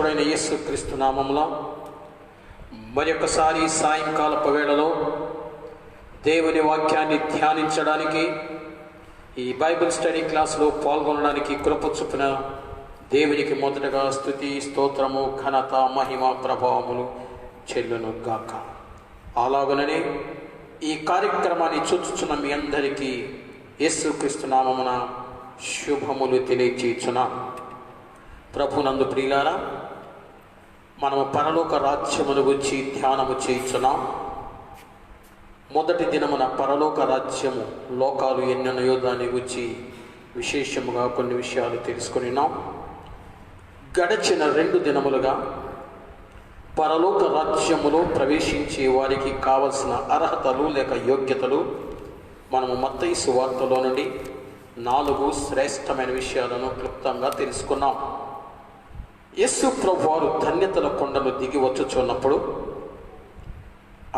రక్షకుడైన యేసుక్రీస్తు నామములో మరొకసారి సాయంకాలపు వేళలో దేవుని వాక్యాన్ని ధ్యానించడానికి ఈ బైబిల్ స్టడీ క్లాస్లో పాల్గొనడానికి కృప చూపిన దేవునికి మొదటగా స్తుతి, స్తోత్రము, ఘనత, మహిమ, ప్రభావములు చెల్లును గాక. అలాగనే ఈ కార్యక్రమాన్ని చూచుచున్న మీ అందరికీ యేసుక్రీస్తు నామమున శుభములు తెలియచేయుచున్నాను. ప్రభునందు ప్రియులారా, మనము పరలోక రాజ్యమును గురించి ధ్యానము చేయుచున్నాం. మొదటి దినమున పరలోక రాజ్యము లోకాలు ఎన్నెన్నయో దాని గురించి విశేషముగా కొన్ని విషయాలు తెలుసుకున్నాం. గడిచిన 2 దినములుగా పరలోక రాజ్యములో ప్రవేశించే వారికి కావలసిన అర్హతలు లేక యోగ్యతలు మనము మత్తయి సువార్తలో నుండి 4 శ్రేష్టమైన విషయాలను క్లుప్తంగా తెలుసుకున్నాం. యేసు ప్రభువారు ధన్యతల కొండను దిగి వచ్చుచున్నప్పుడు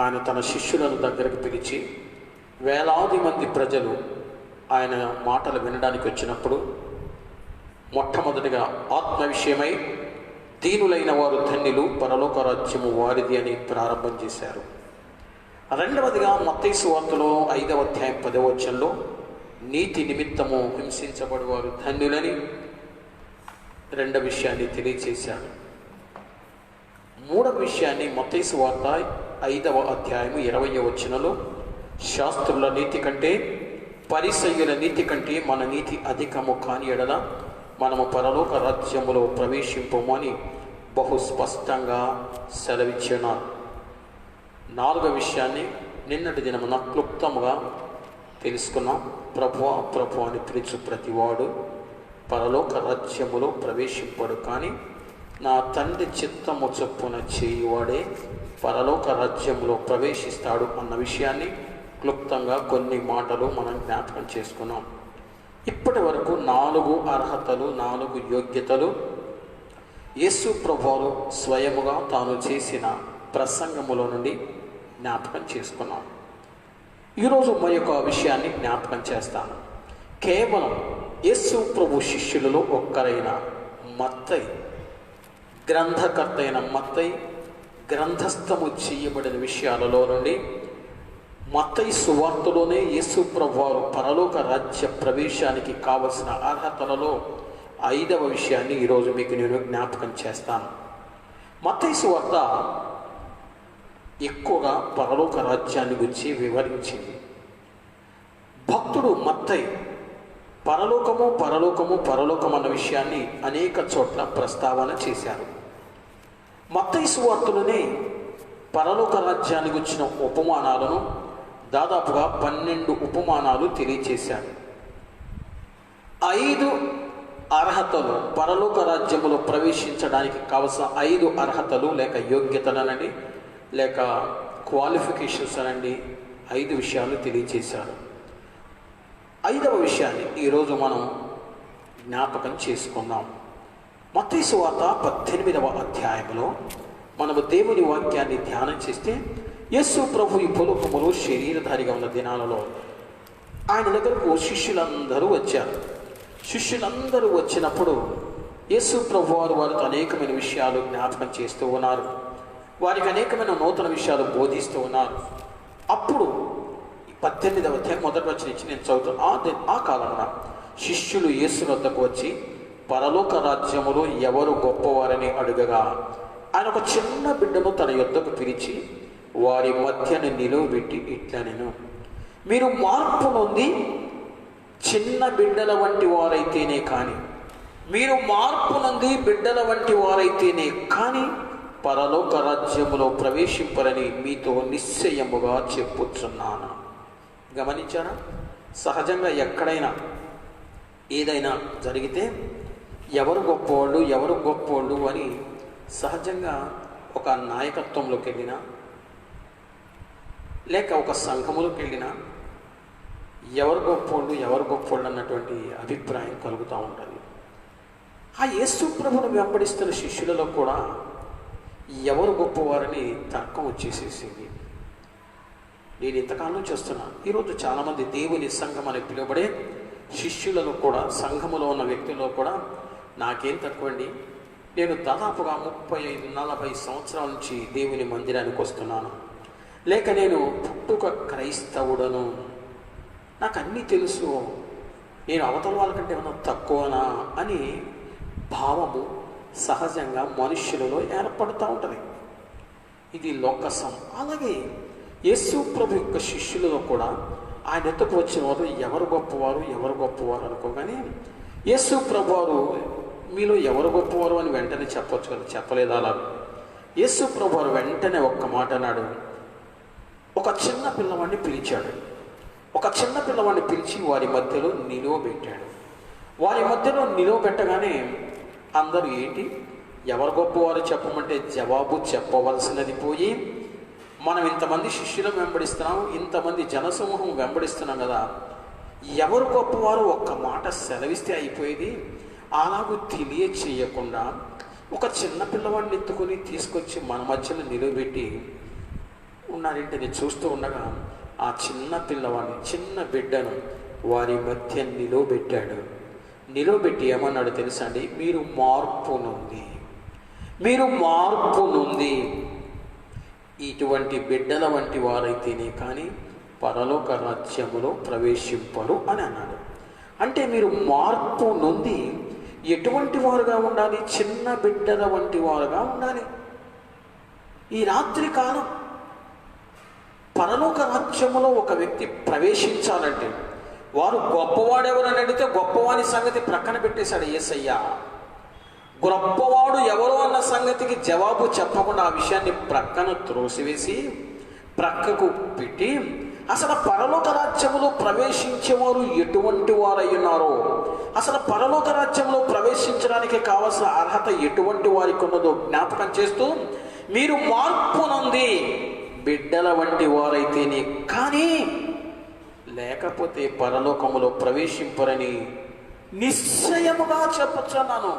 ఆయన తన శిష్యులను దగ్గరకు పిలిచి వేలాది మంది ప్రజలు ఆయన మాటలు వినడానికి వచ్చినప్పుడు మొట్టమొదటిగా ఆత్మ విషయమై దీనులైన వారు ధన్యులు, పరలోక రాజ్యము వారిది అని ప్రారంభం చేశారు. రెండవదిగా మత్తయి సువార్తలో 5వ అధ్యాయం 10వ వచనంలో నీతి నిమిత్తము హింసించబడువారు ధన్యులని రెండవ విషయాన్ని తెలియచేశారు. మూడవ విషయాన్ని మత్తయి సువార్త 5వ అధ్యాయం 20వ వచనంలో శాస్త్రుల నీతి కంటే పరిసయ్యుల నీతి కంటే మన నీతి అధికము కాని ఎడల మనము పరలోక రాజ్యములో ప్రవేశింపమని బహు స్పష్టంగా సెలవిచ్చున్నారు. 4వ విషయాన్ని నిన్నటి దినమున క్లుప్తముగా తెలుసుకున్నాం. ప్రభు అని పిలుచు ప్రతివాడు పరలోక రాజ్యములో ప్రవేశింపడు, కానీ నా తండ్రి చిత్తము చొప్పున చేయువాడే పరలోక రాజ్యములో ప్రవేశిస్తాడు అన్న విషయాన్ని క్లుప్తంగా కొన్ని మాటలు మనం జ్ఞాపకం చేసుకున్నాం. ఇప్పటి వరకు 4 అర్హతలు, 4 యోగ్యతలు యేసు ప్రభువు స్వయముగా తాను చేసిన ప్రసంగములో నుండి జ్ఞాపకం చేసుకున్నాం. ఈరోజు మరొక విషయాన్ని జ్ఞాపకం చేస్తాను. కేవలం యేసు ప్రభు శిష్యులలో ఒక్కరైన మత్తయి, గ్రంథకర్త అయిన మత్తయి గ్రంథస్థము చేయబడిన విషయాలలో నుండి మత్తయి సువార్తలోనే యేసు ప్రభువారు పరలోక రాజ్య ప్రవేశానికి కావలసిన అర్హతలలో 5వ విషయాన్ని ఈరోజు మీకు నేను జ్ఞాపకం చేస్తాను. మత్తయి సువార్త ఎక్కువగా పరలోక రాజ్యాన్ని గురించి వివరించింది. భక్తుడు మత్తయి పరలోకము పరలోకము పరలోకం అన్న విషయాన్ని అనేక చోట్ల ప్రస్తావన చేశారు. మత్తయి సువార్తలోనే పరలోక రాజ్యాన్ని గురించిన ఉపమానాలను దాదాపుగా 12 ఉపమానాలు తెలియచేశారు. 5 అర్హతలు, పరలోక రాజ్యములో ప్రవేశించడానికి కావలసిన 5 అర్హతలు లేక యోగ్యతలనండి లేక క్వాలిఫికేషన్స్ అనండి 5 విషయాలు తెలియచేశారు. 5వ విషయాన్ని ఈరోజు మనం జ్ఞాపకం చేసుకుందాం. మత్తయి సువార్త 18వ అధ్యాయంలో మనము దేవుని వాక్యాన్ని ధ్యానం చేస్తే యేసు ప్రభు ఈ భూలోకములో శరీరధారిగా ఉన్న దినాలలో ఆయన దగ్గరకు శిష్యులందరూ వచ్చారు. శిష్యులందరూ వచ్చినప్పుడు యేసు ప్రభు వారితో అనేకమైన విషయాలు జ్ఞాపకం చేస్తూ ఉన్నారు. వారికి అనేకమైన నూతన విషయాలు బోధిస్తూ ఉన్నారు. అప్పుడు 18వ అధ్యాయం మొదటి వచనం నుంచి నేను చదువుతాను. ఆ కాలంలో శిష్యులు యేసు వద్దకు వచ్చి పరలోక రాజ్యములో ఎవరు గొప్పవారని అడుగగా ఆయన ఒక చిన్న బిడ్డను తన యొద్దకు పిలిచి వారి మధ్యను నిలువబెట్టి ఇట్లనెను, మీరు మార్పు నొంది చిన్న బిడ్డల వంటి వారైతేనే కానీ, మీరు మార్పు నొంది బిడ్డల వంటి వారైతేనే కానీ పరలోక రాజ్యములో ప్రవేశింపరని మీతో నిశ్చయముగా చెప్పుచున్నాను. గమనించారా? సహజంగా ఎక్కడైనా ఏదైనా జరిగితే ఎవరు గొప్పవాళ్ళు అని సహజంగా ఒక నాయకత్వంలోకి వెళ్ళినా లేక ఒక సంఘములోకి వెళ్ళినా ఎవరు గొప్పవాళ్ళు అన్నటువంటి అభిప్రాయం కలుగుతూ ఉంటుంది. ఆ యేసు ప్రభువును వెంబడిస్తున్న శిష్యులలో కూడా ఎవరు గొప్పవారని తర్కం వచ్చేసేసింది. నేను ఇంతకాలం చూస్తున్నాను. ఈరోజు చాలామంది దేవుని సంఘం అని పిలువబడే శిష్యులలో కూడా, సంఘములో ఉన్న వ్యక్తుల్లో కూడా నాకేం తక్కువండి, నేను దాదాపుగా 35-40 సంవత్సరాల నుంచి దేవుని మందిరానికి వస్తున్నాను, లేక నేను పుట్టుక క్రైస్తవుడను, నాకు అన్నీ తెలుసు, నేను అవతల వాళ్ళకంటే ఏమన్నా తక్కువనా అని భావము సహజంగా మనుష్యులలో ఏర్పడుతూ ఉంటుంది. ఇది లోకసం. అలాగే యేసు ప్రభు యొక్క శిష్యులలో కూడా ఆయన ఎత్తుకు వచ్చిన వారు ఎవరు గొప్పవారు అనుకోగానే యేసు ప్రభు వారు మీలో ఎవరు గొప్పవారు అని వెంటనే చెప్పొచ్చు కదా, చెప్పలేదు. అలా యేసు ప్రభు వారు వెంటనే ఒక్క మాట అన్నాడు. ఒక చిన్న పిల్లవాడిని పిలిచాడు. ఒక చిన్న పిల్లవాడిని పిలిచి వారి మధ్యలో నిలువబెట్టాడు. వారి మధ్యలో నిలువబెట్టగానే అందరూ ఏంటి ఎవరు గొప్పవారు చెప్పమంటే జవాబు చెప్పవలసినది పోయి, మనం ఇంతమంది శిష్యులను వెంబడిస్తున్నాం, ఇంతమంది జనసమూహం వెంబడిస్తున్నాం కదా, ఎవరు గొప్పవారు ఒక్క మాట సెలవిస్తే అయిపోయేది. అలాగూ తెలియచేయకుండా ఒక చిన్న పిల్లవాడిని ఎత్తుకొని తీసుకొచ్చి మన మధ్యలో నిలబెట్టి ఉన్నారంటే నేను చూస్తూ ఉండగా ఆ చిన్న పిల్లవాడిని, చిన్న బిడ్డను వారి మధ్య నిలబెట్టి ఏమన్నాడు తెలుసా అండి? మీరు మార్పు నుండి ఇటువంటి బిడ్డల వంటి వారైతేనే కానీ పరలోక రాజ్యములో ప్రవేశింపరు అని అన్నాడు. అంటే మీరు మార్పు నుండి ఎటువంటి వారుగా ఉండాలి? చిన్న బిడ్డల వంటి వారుగా ఉండాలి. ఈ రాత్రి కాలం పరలోక రాజ్యములో ఒక వ్యక్తి ప్రవేశించాలంటే వారు గొప్పవాడెవరని అడిగితే గొప్పవాని సంగతి ప్రక్కన పెట్టేశాడు యేసయ్య. గొప్పవాడు ఎవరు అన్న సంగతికి జవాబు చెప్పకుండా ఆ విషయాన్ని ప్రక్కన త్రోసివేసి ప్రక్కకు పెట్టి అసలు పరలోక రాజ్యములో ప్రవేశించేవారు ఎటువంటి వారై ఉన్నారో, అసలు పరలోక రాజ్యంలో ప్రవేశించడానికి కావలసిన అర్హత ఎటువంటి వారికి ఉన్నదో జ్ఞాపకం చేస్తూ, మీరు మార్పు నుండి బిడ్డల వంటి వారైతేనే కానీ లేకపోతే పరలోకములో ప్రవేశింపరని నిశ్చయముగా చెప్పుచున్నాను.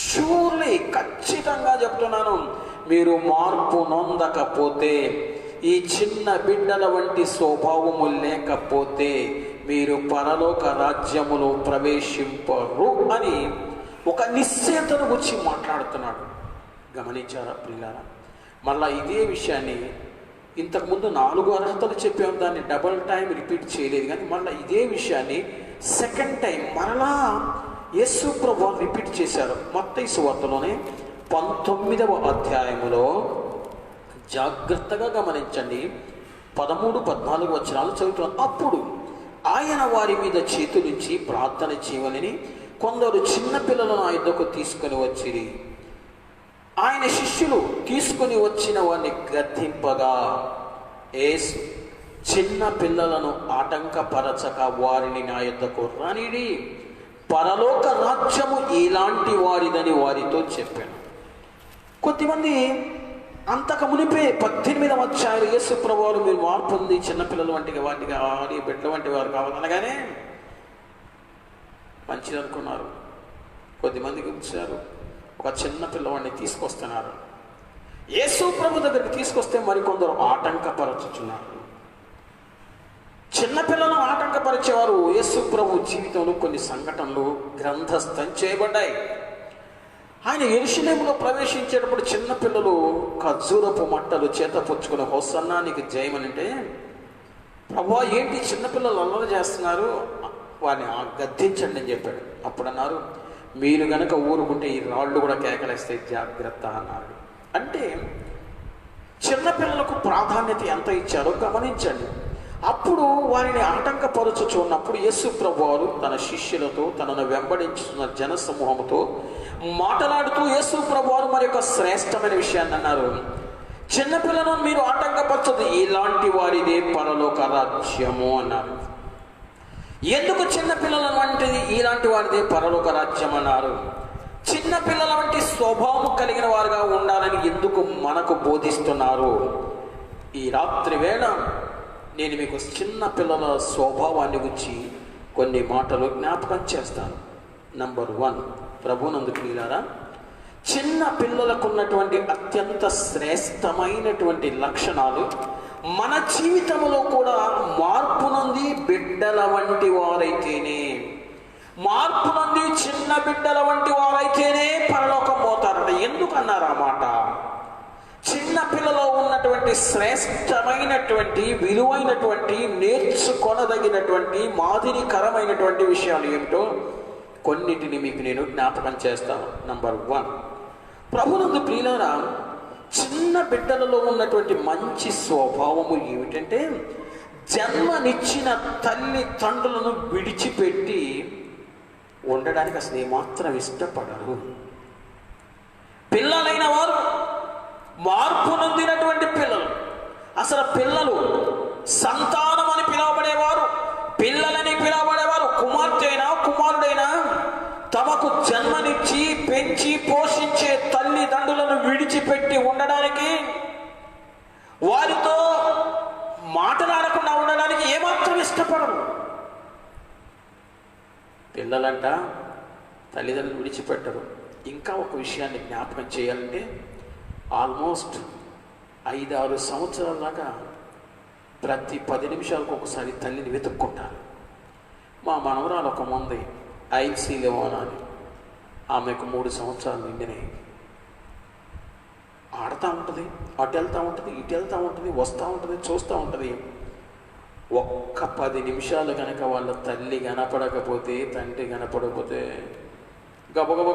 షూర్లీ, ఖచ్చితంగా చెప్తున్నాను. మీరు మార్పు నొందకపోతే, ఈ చిన్న బిడ్డల వంటి స్వభావము లేకపోతే మీరు పరలోక రాజ్యములో ప్రవేశింపరు అని ఒక నిశ్చయతను గురించి మాట్లాడుతున్నాడు. గమనించారా ప్రియులారా? మళ్ళా ఇదే విషయాన్ని ఇంతకుముందు 4 అర్హతలు చెప్పాము, దాన్ని డబల్ టైం రిపీట్ చేయలేదు. కానీ మళ్ళీ ఇదే విషయాన్ని సెకండ్ టైం మరలా యేసు ప్రభువు రిపీట్ చేశారు. మత్తయి సువార్తలోనే 19వ అధ్యాయములో జాగ్రత్తగా గమనించండి, 13-14 వచనాలు చదువుతున్నాను. అప్పుడు ఆయన వారి మీద చేతులుంచి ప్రార్థన చేయవలని కొందరు చిన్నపిల్లలను ఆ యుద్ధకు తీసుకొని వచ్చిరి. ఆయన శిష్యులు తీసుకొని వచ్చిన వారిని గద్దింపగా యేసు చిన్న పిల్లలను ఆటంకపరచక వారిని నా యుద్ధకు రానిడి, పరలోక రాజ్యము ఇలాంటి వారిదని వారితో చెప్పాను. కొద్దిమంది అంతకు మునిపే 18వ అధ్యాయంలో యేసు ప్రభువారు మీరు మార్పు ఉంది, చిన్నపిల్లలు వంటిగా వాటి కావాలి, బిడ్డల వంటి వారు కావాలనగానే మంచిది అనుకున్నారు. కొద్దిమందికి వచ్చారు, ఒక చిన్న పిల్లవాడిని తీసుకొస్తున్నారు. యేసు ప్రభు దగ్గరికి తీసుకొస్తే మరికొందరు ఆటంకపరచుచున్నారు. చిన్నపిల్లలను ఆటంకపరిచేవారు. యేసు ప్రభు జీవితంలో కొన్ని సంఘటనలు గ్రంథస్థం చేయబడ్డాయి. ఆయన యెరూషలేములో ప్రవేశించేటప్పుడు చిన్నపిల్లలు ఖర్జూరపు మట్టలు చేత పుచ్చుకుని హోసన్నా నీకు జయమనంటే, ప్రభువా ఏంటి చిన్నపిల్లలు అల్లరి చేస్తున్నారు, వారిని గద్దించండి అని చెప్పాడు. అప్పుడు అన్నారు, మీరు గనక ఊరుకుంటే ఈ రాళ్ళు కూడా కేకలేస్తాయి, జాగ్రత్త అన్నారు. అంటే చిన్నపిల్లలకు ప్రాధాన్యత ఎంత ఇచ్చారో గమనించండి. అప్పుడు వారిని ఆటంకపరచుచున్నప్పుడు యేసు ప్రభువారు తన శిష్యులతో, తనను వెంబడించుతున్న జన సమూహంతో మాట్లాడుతూ యేసు ప్రభువారు మరి యొక్క శ్రేష్టమైన విషయాన్ని అన్నారు. చిన్నపిల్లలను మీరు ఆటంకపరచదు, ఇలాంటి వారిదే పరలోక రాజ్యము అన్నారు. ఎందుకు చిన్నపిల్లల వంటిది ఇలాంటి వారిదే పరలోక రాజ్యం అన్నారు? చిన్నపిల్లల వంటి స్వభావం కలిగిన వారుగా ఉండాలని ఎందుకు మనకు బోధిస్తున్నారు? ఈ రాత్రి వేళ నేను మీకు చిన్న పిల్లల స్వభావాన్ని గురించి కొన్ని మాటలు జ్ఞాపకం చేస్తాను. నంబర్ 1, ప్రభునందు ప్రియులారా, చిన్న పిల్లలకు ఉన్నటువంటి అత్యంత శ్రేష్టమైనటువంటి లక్షణాలు మన జీవితంలో కూడా మార్పు నుండి బిడ్డల వంటి వారైతేనే, మార్పు నుండి చిన్న బిడ్డల వంటి వారైతేనే పరలోకం పోతారట. ఎందుకన్నారు ఆ మాట? చిన్న పిల్లలో ఉన్నటువంటి శ్రేష్టమైనటువంటి, విలువైనటువంటి, నేర్చుకొనదగినటువంటి, మాదిరికరమైనటువంటి విషయాలు ఏమిటో కొన్నిటిని మీకు నేను జ్ఞాపకం చేస్తాను. నంబర్ 1, ప్రభునందు ప్రియులారా, చిన్న బిడ్డలలో ఉన్నటువంటి మంచి స్వభావము ఏమిటంటే, జన్మనిచ్చిన తల్లిదండ్రులను విడిచిపెట్టి ఉండడానికి అసలు ఏమాత్రం ఇష్టపడరు. పిల్లలైన వారు, మార్పు నొందినటువంటి పిల్లలు, అసలు పిల్లలు సంతానం అని పిలువబడేవారు, పిల్లలని పిలువబడేవారు, కుమార్తె అయినా కుమారుడైనా తమకు జన్మనిచ్చి పెంచి పోషించే తల్లిదండ్రులను విడిచిపెట్టి ఉండడానికి, వారితో మాట్లాడకుండా ఉండడానికి ఏమాత్రం ఇష్టపడరు. పిల్లలంట తల్లిదండ్రులు విడిచిపెట్టరు. ఇంకా ఒక విషయాన్ని జ్ఞాపకం చేయాలంటే, ఆల్మోస్ట్ 5-6 సంవత్సరాల దాకా ప్రతి 10 నిమిషాలకు ఒకసారి తల్లిని వెతుక్కుంటారు. మా మనవరాలు ఒక మంది ఐసీ లేవనా అని, ఆమెకు 3 సంవత్సరాలు నిండినాయి. ఆడుతూ ఉంటుంది, అటు వెళ్తూ ఉంటుంది, ఇటు వెళ్తూ ఉంటుంది, వస్తూ ఉంటుంది, చూస్తూ ఉంటుంది. ఒక్క 10 నిమిషాలు కనుక వాళ్ళ తల్లి కనపడకపోతే, తండ్రి కనపడకపోతే గబగబ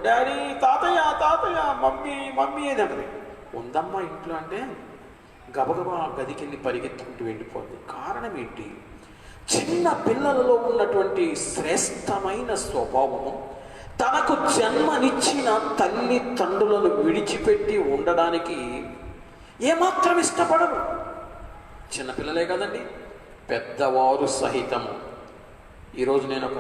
డాడీ, తాతయ్య, తాతయ్య, మమ్మీ, మమ్మీ ఏదంటది. ఉందమ్మా ఇంట్లో అంటే గబగబా గదికి వెళ్ళి పరిగెత్తుకుంటూ వెళ్ళిపోతుంది. కారణం ఏంటి? చిన్న పిల్లలలో ఉన్నటువంటి శ్రేష్టమైన స్వభావము తనకు జన్మనిచ్చిన తల్లిదండ్రులను విడిచిపెట్టి ఉండడానికి ఏమాత్రం ఇష్టపడరు. చిన్నపిల్లలే కదండి, పెద్దవారు సహితము. ఈరోజు నేను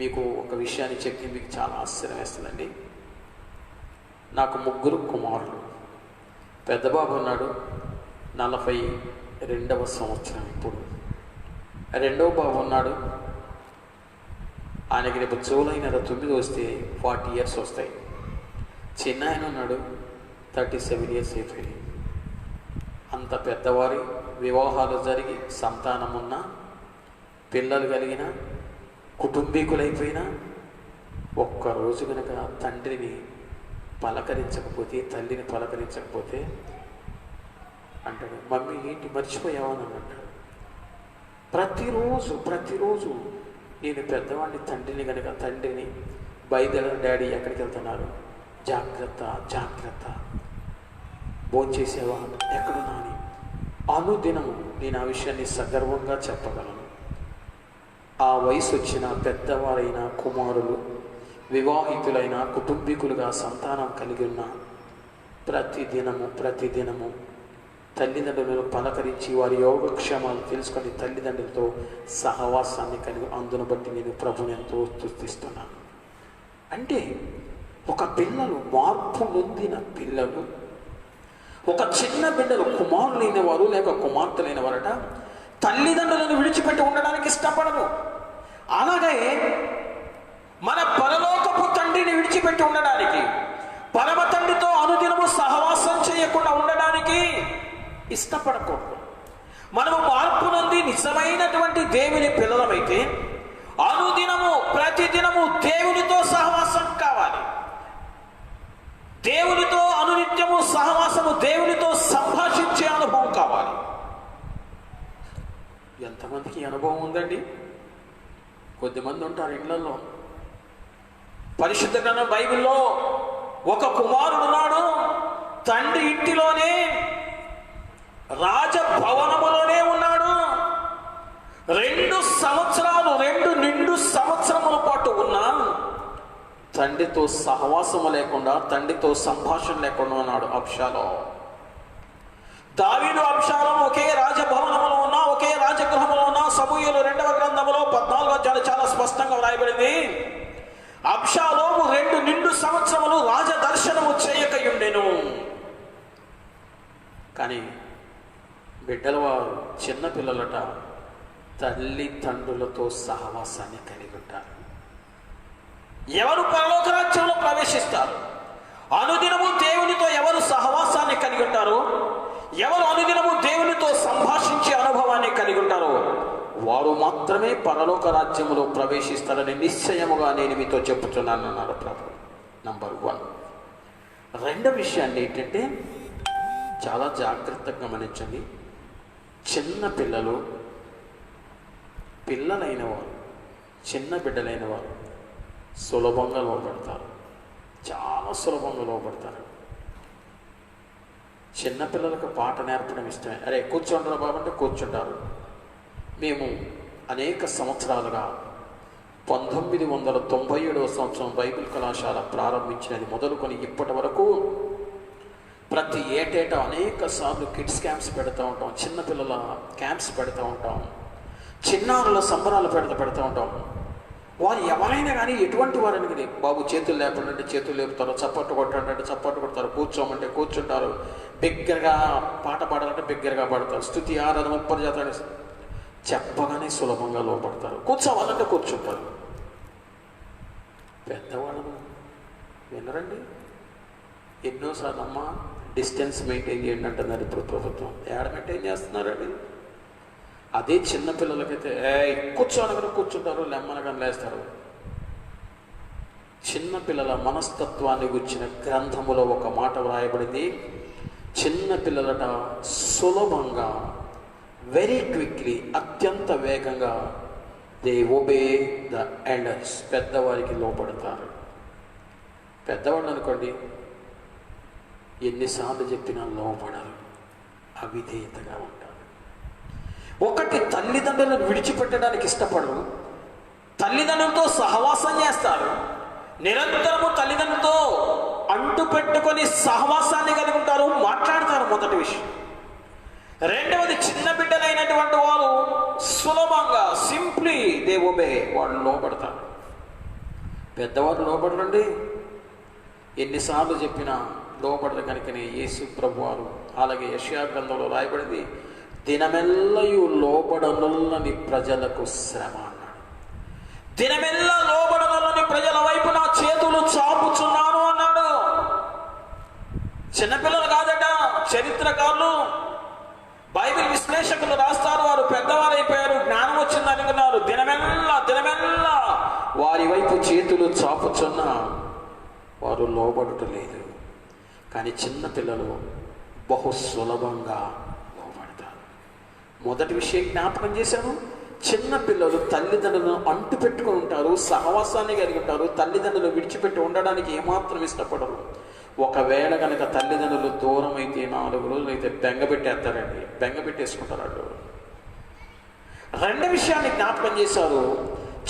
మీకు ఒక విషయాన్ని చెప్పి మీకు చాలా ఆశ్చర్యం వేస్తుందండి. నాకు 3 కుమారులు. పెద్ద బాబు ఉన్నాడు, 42వ సంవత్సరం ఇప్పుడు. రెండవ బాబు ఉన్నాడు, ఆయనకి రేపు జూలై 9 వస్తే 40 ఇయర్స్ వస్తాయి. చిన్న ఆయన ఉన్నాడు, 37 ఇయర్స్ అయిపోయింది. అంత పెద్దవారి వివాహాలు జరిగి సంతానం ఉన్న, పిల్లలు కలిగిన, కుటుంబీకులైపోయినా ఒక్కరోజు కనుక తండ్రిని పలకరించకపోతే, తల్లిని పలకరించకపోతే అంటాడు, మమ్మీ ఏంటి మర్చిపోయావా అని అంటాడు. ప్రతిరోజు నేను పెద్దవాడిని, తండ్రిని బయలుదేర, డాడీ ఎక్కడికి వెళ్తున్నారు, జాగ్రత్త జాగ్రత్త, భోంచేసావా, ఎక్కడున్నా అని అనుదినము నేను ఆ విషయాన్ని సగర్వంగా చెప్పగలను. ఆ వయసు వచ్చిన పెద్దవారైన కుమారులు, వివాహితులైన, కుటుంబీకులుగా సంతానం కలిగి ఉన్న ప్రతిదినము తల్లిదండ్రులను పలకరించి వారి యోగక్షేమాలు తెలుసుకొని తల్లిదండ్రులతో సహవాసాన్ని కలిగి, అందును బట్టి నేను ప్రభుని ఎంతో స్తుతిస్తున్నాను. అంటే ఒక పిల్లలు, మార్పు నొందిన పిల్లలు, ఒక చిన్న బిడ్డలు, కుమారులైన వారు లేక కుమార్తెలైన వారట తల్లిదండ్రులను విడిచిపెట్టి ఉండడానికి ఇష్టపడరు. అలాగే మన పరలోకపు తండ్రిని విడిచిపెట్టి ఉండడానికి, పరమ తండ్రితో అనుదినము సహవాసం చేయకుండా ఉండడానికి ఇష్టపడకూడదు. మనము మార్పు నుండి నిజమైనటువంటి దేవుని పిల్లలమైతే అనుదినము, ప్రతిదినము దేవునితో సహవాసం కావాలి. దేవునితో అనునిత్యము సహవాసము, దేవునితో సంభాషించే అనుభవం కావాలి. ఎంతమందికి అనుభవం ఉందండి? కొద్దిమంది ఉంటారు ఇళ్లలో. పరిశుద్ధ గ్రంథం బైబిల్లో ఒక కుమారుడున్నాడు, తండ్రి ఇంటిలోనే, రాజభవనములోనే ఉన్నాడు. 2 నిండు సంవత్సరముల పాటు ఉన్నా తండ్రితో సహవాసము లేకుండా, తండ్రితో సంభాషణ లేకుండా ఉన్నాడు అబ్షాలోము. దావీదు అబ్షాలోము ఒకే రాజభవనములో ఉన్నా, ఒకే రాజగృహంలో ఉన్నా. సమూయేలు 2వ గ్రంథములో 14వ అధ్యాయం చాలా స్పష్టంగా వ్రాయబడింది. అబ్షాలోము 2 నిండు సంవత్సరములు రాజదర్శనము చేయకయుండెను. కానీ బిడ్డల వారు, చిన్న పిల్లలట తల్లిదండ్రులతో సహవాసాన్ని కలిగి ఉంటారు. ఎవరు పరలోక రాజ్యంలో ప్రవేశిస్తారు? అనుదినము దేవునితో ఎవరు సహవాసాన్ని కలిగి ఉంటారో, ఎవరు అనుదినము దేవునితో సంభాషించే అనుభవాన్ని కలిగి ఉంటారో వారు మాత్రమే పరలోక రాజ్యములో ప్రవేశిస్తారని నిశ్చయముగా నేను మీతో చెప్పుతున్నాను అన్నాడు ప్రభు. నంబర్ 1. రెండవ విషయాన్ని ఏంటంటే చాలా జాగ్రత్తగా గమనించండి. చిన్న పిల్లలైన వారు, చిన్న బిడ్డలైన వారు సులభంగా లోపడతారు, చాలా సులభంగా లోపడతారు. చిన్నపిల్లలకు పాట నేర్పడం ఇష్టమే. అరే కూర్చోంటారా బాబు అంటే కూర్చుంటారు. మేము అనేక సంవత్సరాలుగా 1997వ సంవత్సరం బైబిల్ కళాశాల ప్రారంభించినది మొదలుకొని ఇప్పటి వరకు ప్రతి ఏటేటా అనేక సార్లు కిడ్స్ క్యాంప్స్ పెడతా ఉంటాం, చిన్నపిల్లల క్యాంప్స్ పెడతా ఉంటాం, చిన్నారుల సంబరాలు పెడతా ఉంటాం. వారు ఎవరైనా కానీ ఎటువంటి వారని కానీ బాబు చేతులు లేపండి చేతులు లేపుతారు, చప్పట్టు కొట్టండి చప్పట్టు కొడతారు, కూర్చోమంటే కూర్చుంటారు, బిగ్గరగా పాట పాడాలంటే బిగ్గరగా పాడతారు, స్తుతి ఆరాధన ముప్పటి చేతాడు చెప్పగానే సులభంగా లోపడతారు, కూర్చోవాలంటే కూర్చుంటారు. పెద్దవాళ్ళను వినరండి. ఎన్నోసార్లు అమ్మ డిస్టెన్స్ మెయింటైన్ చేయండి అంటున్నారు ఇప్పుడు ప్రభుత్వం. ఏడ మెయింటైన్ చేస్తున్నారండి? అదే చిన్నపిల్లలకైతే కూర్చోనగానే కూర్చుంటారు, లెమ్మనగా లేస్తారు. చిన్నపిల్లల మనస్తత్వాన్ని గుర్చిన గ్రంథములో ఒక మాట వ్రాయబడింది. చిన్నపిల్లలట సులభంగా, వెరీ క్విక్లీ, అత్యంత వేగంగా దే ఒబే ద ఎల్డర్స్, పెద్దవారికి లోపడతారు. పెద్దవాళ్ళు అనుకోండి ఎన్నిసార్లు చెప్పినా లోపడరు, అవిధేయతగా ఉంటారు. ఒకటి తల్లిదండ్రులను విడిచిపెట్టడానికి ఇష్టపడరు, తల్లిదండ్రులతో సహవాసం చేస్తారు, నిరంతరము తల్లిదండ్రులతో అంటు పెట్టుకొని సహవాసాన్ని కలిగి ఉంటారు, మాట్లాడతారు. మొదటి విషయం. రెండవది, చిన్న బిడ్డలైనటువంటి వారు సులభంగా సింప్లీ దే ఒబే, వాళ్ళు లోపడతారు. పెద్దవాళ్ళు లోపడరండి. ఎన్నిసార్లు చెప్పినా లోపడరు. కనుకనే యేసు ప్రభువారు అలాగే యెషయా గ్రంథంలో రాయబడింది, దినమెల్లయు లోబడనులని ప్రజలకు శ్రమ అన్నాడు. దినమెల్ల లోబడనులని ప్రజల వైపు నా చేతులు చాపుచున్నాను అన్నాడు. చిన్నపిల్లలు కాదట, చరిత్రకారులు బైబిల్ విశ్లేషకులు రాస్తారు, వారు పెద్దవారు అయిపోయారు, జ్ఞానం వచ్చింది అనుకున్నారు. దినమెల్లా వారి వైపు చేతులు చాపుచున్నా వారు లోబడటలేదు. కానీ చిన్నపిల్లలు బహు సులభంగా లోబడతారు. మొదటి విషయం జ్ఞాపకం చేశాను. చిన్నపిల్లలు తల్లిదండ్రులను అంటు పెట్టుకుని ఉంటారు, సహవాసాన్ని కలిగి ఉంటారు, తల్లిదండ్రులు విడిచిపెట్టి ఉండడానికి ఏమాత్రం ఇష్టపడరు. ఒకవేళ కనుక తల్లిదండ్రులు దూరం అయితే 4 రోజులు అయితే బెంగపెట్టేస్తారండి, బెంగపెట్టేసుకుంటారు వాళ్ళు. రెండో విషయాన్ని జ్ఞాపకం చేశారు,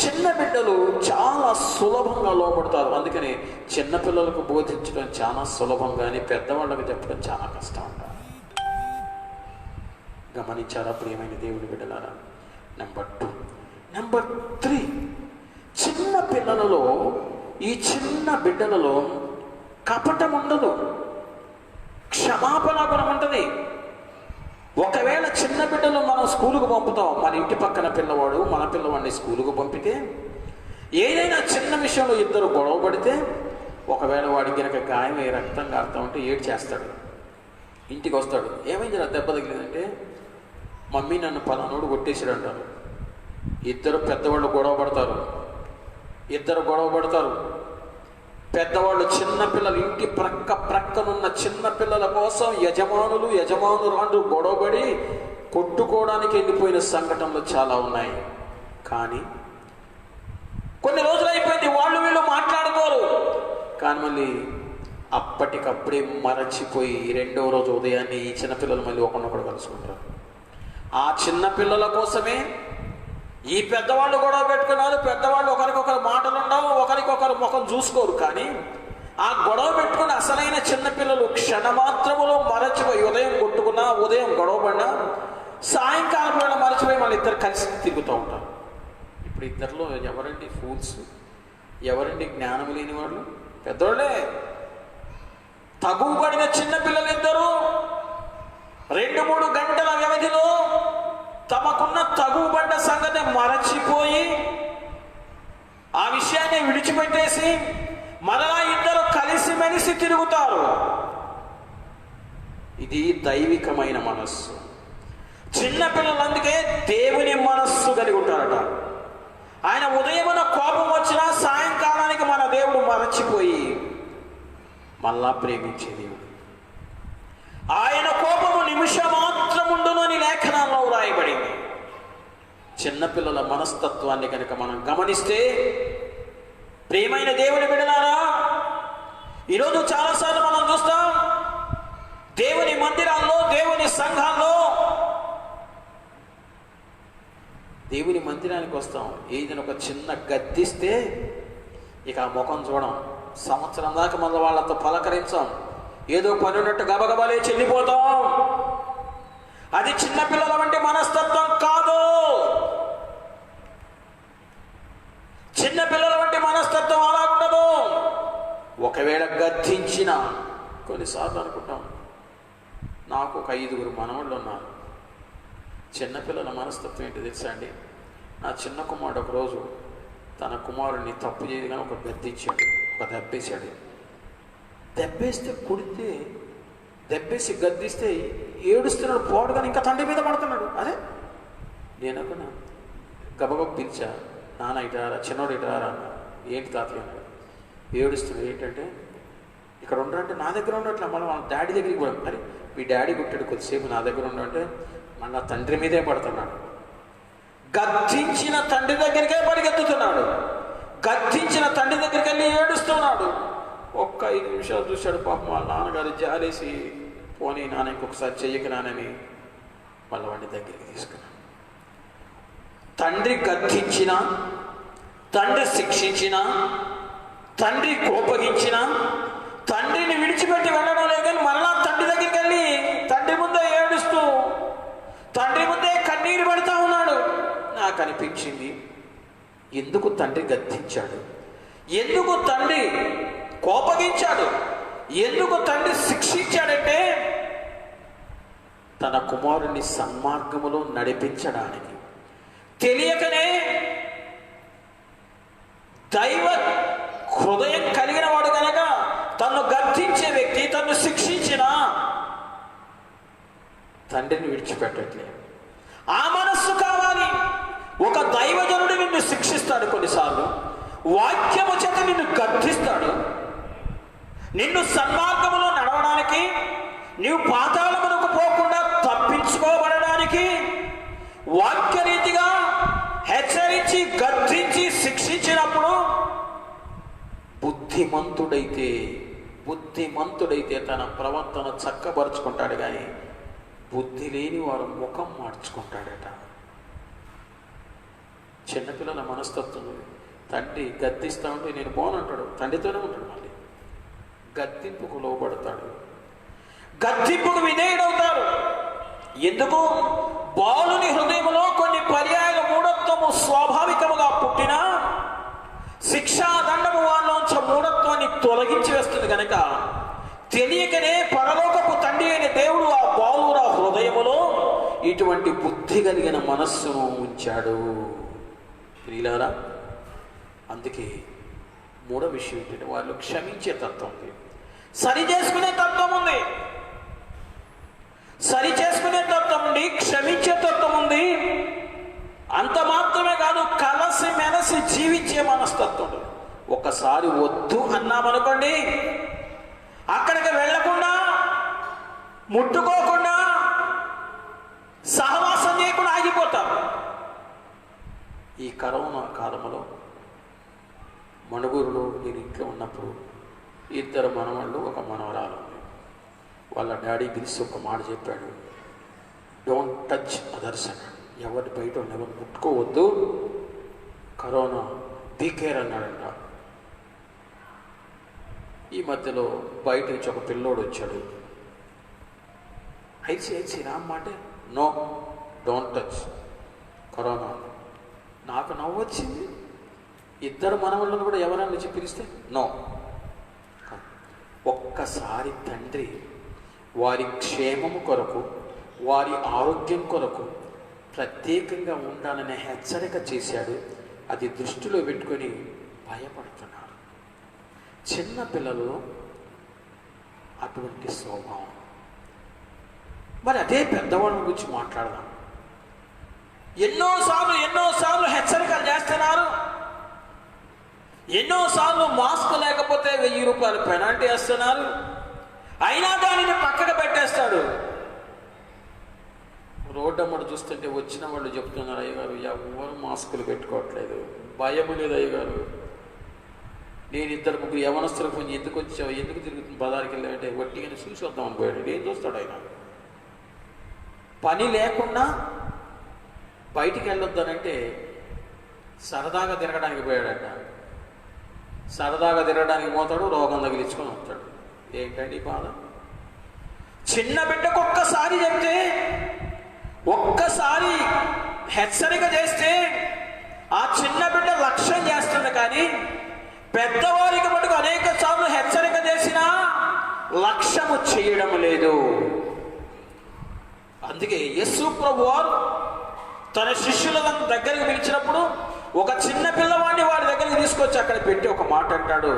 చిన్న బిడ్డలు చాలా సులభంగా లోపడతారు. అందుకని చిన్నపిల్లలకు బోధించడం చాలా సులభం, కానీ పెద్దవాళ్ళకు చెప్పడం చాలా కష్టం అంటారు. గమనించారా ప్రియమైన దేవుని బిడ్డలారా? నెంబర్ 2. నెంబర్ 3, చిన్న పిల్లలలో, ఈ చిన్న బిడ్డలలో కపటం ఉండదు, క్షమాపణ గుణం ఉంటుంది. ఒకవేళ చిన్న బిడ్డలు మనం స్కూలుకు పంపుతాం, మన ఇంటి పక్కన పిల్లవాడు మన పిల్లవాడిని స్కూలుకు పంపితే ఏదైనా చిన్న విషయంలో ఇద్దరు గొడవ పడితే, ఒకవేళ వాడికి కనుక గాయమై రక్తం కారుతా ఉంటే ఏడు చేస్తాడు, ఇంటికి వస్తాడు. ఏమైంది దెబ్బ తగిలిందంటే, మమ్మీ నన్ను పలానోడు కొట్టేసాడు అంటారు. ఇద్దరు పెద్దవాళ్ళు గొడవ పడతారు. పెద్దవాళ్ళు చిన్నపిల్లలు, ఇంటి ప్రక్కనున్న చిన్నపిల్లల కోసం యజమానురాండ్రు గొడవపడి కొట్టుకోవడానికి వెళ్ళిపోయిన సంఘటనలు చాలా ఉన్నాయి. కానీ కొన్ని రోజులు అయిపోయింది, వీళ్ళు మాట్లాడుకోరు. కానీ మళ్ళీ అప్పటికప్పుడే మరచిపోయి 2వ రోజు ఉదయాన్నే ఈ చిన్నపిల్లలు మళ్ళీ ఒకరినొకరు కలుసుకుంటారు. ఆ చిన్నపిల్లల కోసమే ఈ పెద్దవాళ్ళు గొడవ పెట్టుకున్నారు. పెద్దవాళ్ళు ఒకరికొకరు మాటలు ఉండవు, ఒకరికొకరు ముఖం చూసుకోరు. కానీ ఆ గొడవ పెట్టుకుని అసలైన చిన్నపిల్లలు క్షణమాత్రములో మరచిపోయి, ఉదయం కొట్టుకున్నా, ఉదయం గొడవపడినా, సాయంకాలం వేళ మరచిపోయి మళ్ళీ ఇద్దరు కలిసి తిరుగుతూ ఉంటారు. ఇప్పుడు ఇద్దరిలో ఎవరండి ఫూల్స్, ఎవరండి జ్ఞానం లేని వాళ్ళు? పెద్దోళ్ళే. తగువబడిన చిన్నపిల్లలు ఇద్దరు 2-3 గంటల వ్యవధిలో తమకున్న తగువబడ్డ సంగతి మరచిపోయి ఆ విషయాన్ని విడిచిపెట్టేసి మరలా ఇద్దరు కలిసిమెలిసి తిరుగుతారు. ఇది దైవికమైన మనస్సు. చిన్నపిల్లలు అందుకే దేవుని మనస్సు కలిగి ఉంటారట. ఆయన ఉదయమున కోపం వచ్చినా సాయంకాలానికి మన దేవుడు మరచిపోయి మళ్ళా ప్రేమించే దేవుడు. ఆయన కోపము నిమిషమాత్రముండును అని లేఖనాల్లో వ్రాయబడింది. చిన్నపిల్లల మనస్తత్వాన్ని కనుక మనం గమనిస్తే, ప్రియమైన దేవుని బిడ్డలారా, ఈరోజు చాలాసార్లు మనం చూస్తాం దేవుని మందిరాల్లో, దేవుని సంఘాల్లో, దేవుని మందిరానికి వస్తాం, ఏదైనా ఒక చిన్న గద్దిస్తే ఇక ఆ ముఖం చూడం, సంవత్సరం దాకా మళ్ళీ వాళ్ళతో పలకరించాం, ఏదో పని ఉన్నట్టు గబగబాలే చెల్లిపోతాం. అది చిన్నపిల్లల వంటి మనస్తత్వం కాదు. చిన్నపిల్లల వంటి మనస్తత్వం అలా ఉండదు. ఒకవేళ గద్దించిన, కొన్నిసార్లు అనుకుంటాం, నాకు ఒక 5 మనవళ్ళు ఉన్నారు. చిన్నపిల్లల మనస్తత్వం ఏంటి తెలుసా అండి? నా చిన్న కుమారుడు ఒకరోజు తన కుమారుడిని తప్పు చేయగా ఒక గద్దించాడు, ఒక దెబ్బేశాడు. దెబ్బేస్తే కొడితే, దెబ్బేసి గద్దిస్తే ఏడుస్తున్నాడు, పోడు కానీ ఇంకా తండ్రి మీద పడుతున్నాడు. అదే నేను అనుకున్నా, గబగబ పిలిచా, నాన్న ఇటారా, చిన్నోడు ఇటారా అన్న. ఏంటి తాతయ్య అన్నాడు. ఏడుస్తున్నాడు. ఏంటంటే ఇక్కడ ఉండరంటే నా దగ్గర ఉండట్లే, మనం వాళ్ళ డాడీ దగ్గరికి పోయాం. మరి మీ డాడీ కొట్టాడు, కొద్దిసేపు నా దగ్గర ఉండంటే మళ్ళీ తండ్రి మీదే పడుతున్నాడు. గద్దించిన తండ్రి దగ్గరికే పరిగెత్తుతున్నాడు. గద్దించిన తండ్రి దగ్గరికి వెళ్ళి ఏడుస్తున్నాడు. ఒక్క 5 నిమిషాలు చూశాడు. పాపం వాళ్ళ నాన్నగారు జాలేసి, పోనీ నాన్న ఇంకొకసారి చెయ్యక నానని వాళ్ళ వాడిని దగ్గరికి తీసుకున్నాడు. తండ్రి గద్దించిన, తండ్రి శిక్షించిన, తండ్రి కోపగించిన, తండ్రిని విడిచిపెట్టి వెళ్ళడం లేదు, కానీ మరలా తండ్రి దగ్గరికి వెళ్ళి తండ్రి ముందే ఏడుస్తూ, తండ్రి ముందే కన్నీరు పడుతూ ఉన్నాడు. నాకు అనిపించింది, ఎందుకు తండ్రి గద్దించాడు, ఎందుకు తండ్రి కోపగించాడు, ఎందుకు తండ్రి శిక్షించాడంటే తన కుమారుని సన్మార్గములో నడిపించడానికి. తెలియకనే దైవ హృదయం కలిగిన వాడు కనుక తను గద్దించే వ్యక్తి, తను శిక్షించిన తండ్రిని విడిచిపెట్టట్లేదు. ఆ మనస్సు కావాలి. ఒక దైవజనుడు నిన్ను శిక్షిస్తాడు, కొన్నిసార్లు వాక్యము చేత నిన్ను గద్దిస్తాడు. నిన్ను సన్మార్గములో నడవడానికి, నీవు పాతాళమునకు పోకుండా తప్పించుకోబడడానికి వాక్యరీతిగా హెచ్చరించి, గద్దించి, శిక్షించినప్పుడు బుద్ధిమంతుడైతే తన ప్రవర్తన చక్కబరుచుకుంటాడు, కానీ బుద్ధి లేని వారు ముఖం మార్చుకుంటాడట. చిన్నపిల్లల మనస్తత్వం. తండ్రి గద్దిస్తూ ఉంటే నేను పోనంటాడు, తండ్రితోనే ఉంటాడు. మళ్ళీ గద్దింపుకు లోబడతాడు, గద్దింపుకు విధేయుడవుతాడు. ఎందుకు? బాలుని హృదయంలో కొన్ని పర్యాయాల మూఢత్వము స్వాభావికముగా పుట్టిన శిక్షాదండము వాళ్ళలోంచి మూఢత్వాన్ని తొలగించి వేస్తుంది కనుక తెలియకనే పరలోకపు తండ్రి అయిన దేవుడు ఆ బాలుర హృదయములో ఇటువంటి బుద్ధి కలిగిన మనస్సును ఉంచాడు. ప్రియులారా, అందుకే మూడో విషయం ఏంటంటే వాళ్ళు క్షమించే తత్వం ఉంది, సరి చేసుకునే తత్వం ఉంది. సరి చేసుకునే తత్వం ఉంది, క్షమించే తత్వం ఉంది. అంత మాత్రమే కాదు, కలసి మెలసి జీవించే మనస్తత్వం. ఒకసారి వద్దు అన్నామనుకోండి, అక్కడికి వెళ్లకుండా, ముట్టుకోకుండా, సహవాసం చేయకుండా ఆగిపోతారు. ఈ కరోనా కాలంలో మణుగూరులో నేను ఇంట్లో ఉన్నప్పుడు 2 మనవాళ్ళు, ఒక మనవరాలు. వాళ్ళ డాడీ పిలిచి ఒక మాట చెప్పాడు, డోంట్ టచ్ అదర్స్ అన్నాడు. ఎవరి బయట ఎవరు ముట్టుకోవద్దు, కరోనా, బీ కేర్ అన్నాడంట. ఈ మధ్యలో బయట నుంచి ఒక పిల్లోడు వచ్చాడు. ఐసి రామ్మాట, నో డోంట్ టచ్ కరోనా. నాకు నవ్వు వచ్చింది. 2 మనవాళ్ళను కూడా ఎవరన్నా నుంచి పిలిస్తే నో. ఒక్కసారి తండ్రి వారి క్షేమము కొరకు, వారి ఆరోగ్యం కొరకు ప్రత్యేకంగా ఉండాలనే హెచ్చరిక చేశాడు. అది దృష్టిలో పెట్టుకొని భయపడుతున్నారు. చిన్నపిల్లలు అటువంటి స్వభావం. మరి అదే పెద్దవాళ్ళ గురించి మాట్లాడదాం. ఎన్నోసార్లు హెచ్చరికలు చేస్తున్నారు. ఎన్నోసార్లు మాస్క్ లేకపోతే 1000 రూపాయలు పెనాల్టీ వేస్తున్నారు. అయినా దానిని పక్కకు పెట్టేస్తాడు. రోడ్డు అమ్మడు చూస్తుంటే వచ్చిన వాళ్ళు చెప్తున్నారు, అయ్యగారు ఎవరు మాస్కులు పెట్టుకోవట్లేదు, భయము లేదు అయ్యగారు. నేను 2-3 యవనస్తులకు కొంచెం ఎందుకు వచ్చావు, ఎందుకు తిరుగుతుంది బజార్కి వెళ్ళాలంటే వట్టిగానే చూసి వద్దామని పోయాడు. ఏం చూస్తాడు ఆయన? పని లేకుండా బయటికి వెళ్ళొద్దానంటే సరదాగా తిరగడానికి పోయాడట. సరదాగా తిరగడానికి పోతాడు, రోగం తగిలించుకొని వస్తాడు. ఏంటండి బాధ? చిన్న బిడ్డకు ఒక్కసారి చెప్తే, ఒక్కసారి హెచ్చరిక చేస్తే ఆ చిన్న బిడ్డ లక్ష్యం చేస్తుంది. కానీ పెద్దవారికి మటుకు అనేక సార్లు హెచ్చరిక చేసినా లక్ష్యము చేయడం లేదు. అందుకే యేసు ప్రభువారు తన శిష్యులను దగ్గరికి పిలిచినప్పుడు ఒక చిన్న పిల్లవాడిని వాడి దగ్గరికి తీసుకొచ్చి అక్కడ పెట్టి ఒక మాట అంటాడు,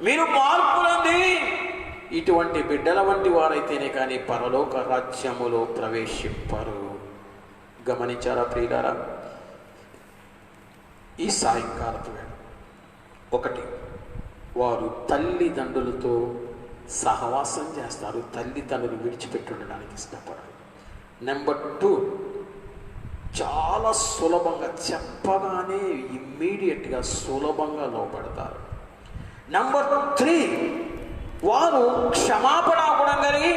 మీరు మార్పులంది ఇటువంటి బిడ్డల వంటి వారైతేనే కానీ పరలోక రాజ్యములో ప్రవేశింపరు. గమనించారా ప్రియులారా? ఈ సాయంకాలపు వేళ 1, వారు తల్లిదండ్రులతో సహవాసం చేస్తారు, తల్లిదండ్రులు విడిచిపెట్టి ఉండడానికి ఇష్టపడరు. నెంబర్ 2, చాలా సులభంగా చెప్పగానే ఇమ్మీడియట్గా సులభంగా లోపడతారు. నెంబర్ 3, వారు క్షమాపణ గుణం కలిగి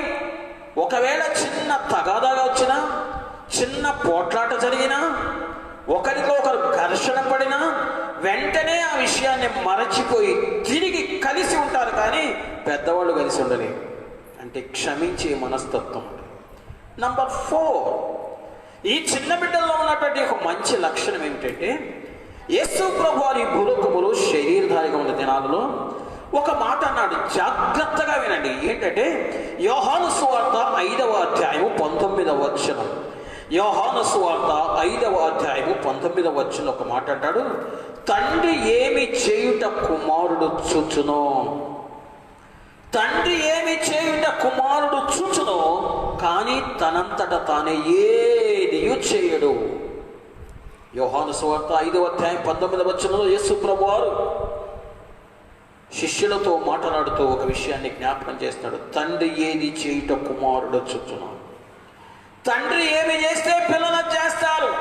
ఒకవేళ చిన్న తగాదాగా వచ్చినా, చిన్న పోట్లాట జరిగినా, ఒకరితో ఒకరు ఘర్షణ పడినా వెంటనే ఆ విషయాన్ని మరచిపోయి తిరిగి కలిసి ఉంటారు. కానీ పెద్దవాళ్ళు కలిసి ఉండలేరు. అంటే క్షమించే మనస్తత్వం. నంబర్ 4, ఈ చిన్న బిడ్డల్లో ఉన్నటువంటి ఒక మంచి లక్షణం ఏమిటంటే, యేసు ప్రభు వారి భూలోకములో శరీరధారిగా ఉన్న దినాలలో ఒక మాట అన్నాడు, జాగ్రత్తగా వినండి. ఏంటంటే యోహాను సువార్త 5వ అధ్యాయము 19వ వచనం. యోహాను సువార్త 5వ అధ్యాయము 19వ వచనంలో ఒక మాట అంటాడు, తండ్రి ఏమి చేయుట కుమారుడు చూచునో, తండ్రి ఏమి చేయుట కుమారుడు చూచునో, కానీ తనంతట తానే ఏదియు చేయడు. యోహాను సువార్త 5వ అధ్యాయం 19వ వచనంలో యేసు ప్రభువారు శిష్యులతో మాట్లాడుతూ ఒక విషయాన్ని జ్ఞాపకం చేస్తాడు. తండ్రి ఏది చేయుట కుమారుడు చూచును. తండ్రి ఏమి చేస్తే పిల్లలు చేస్తారు,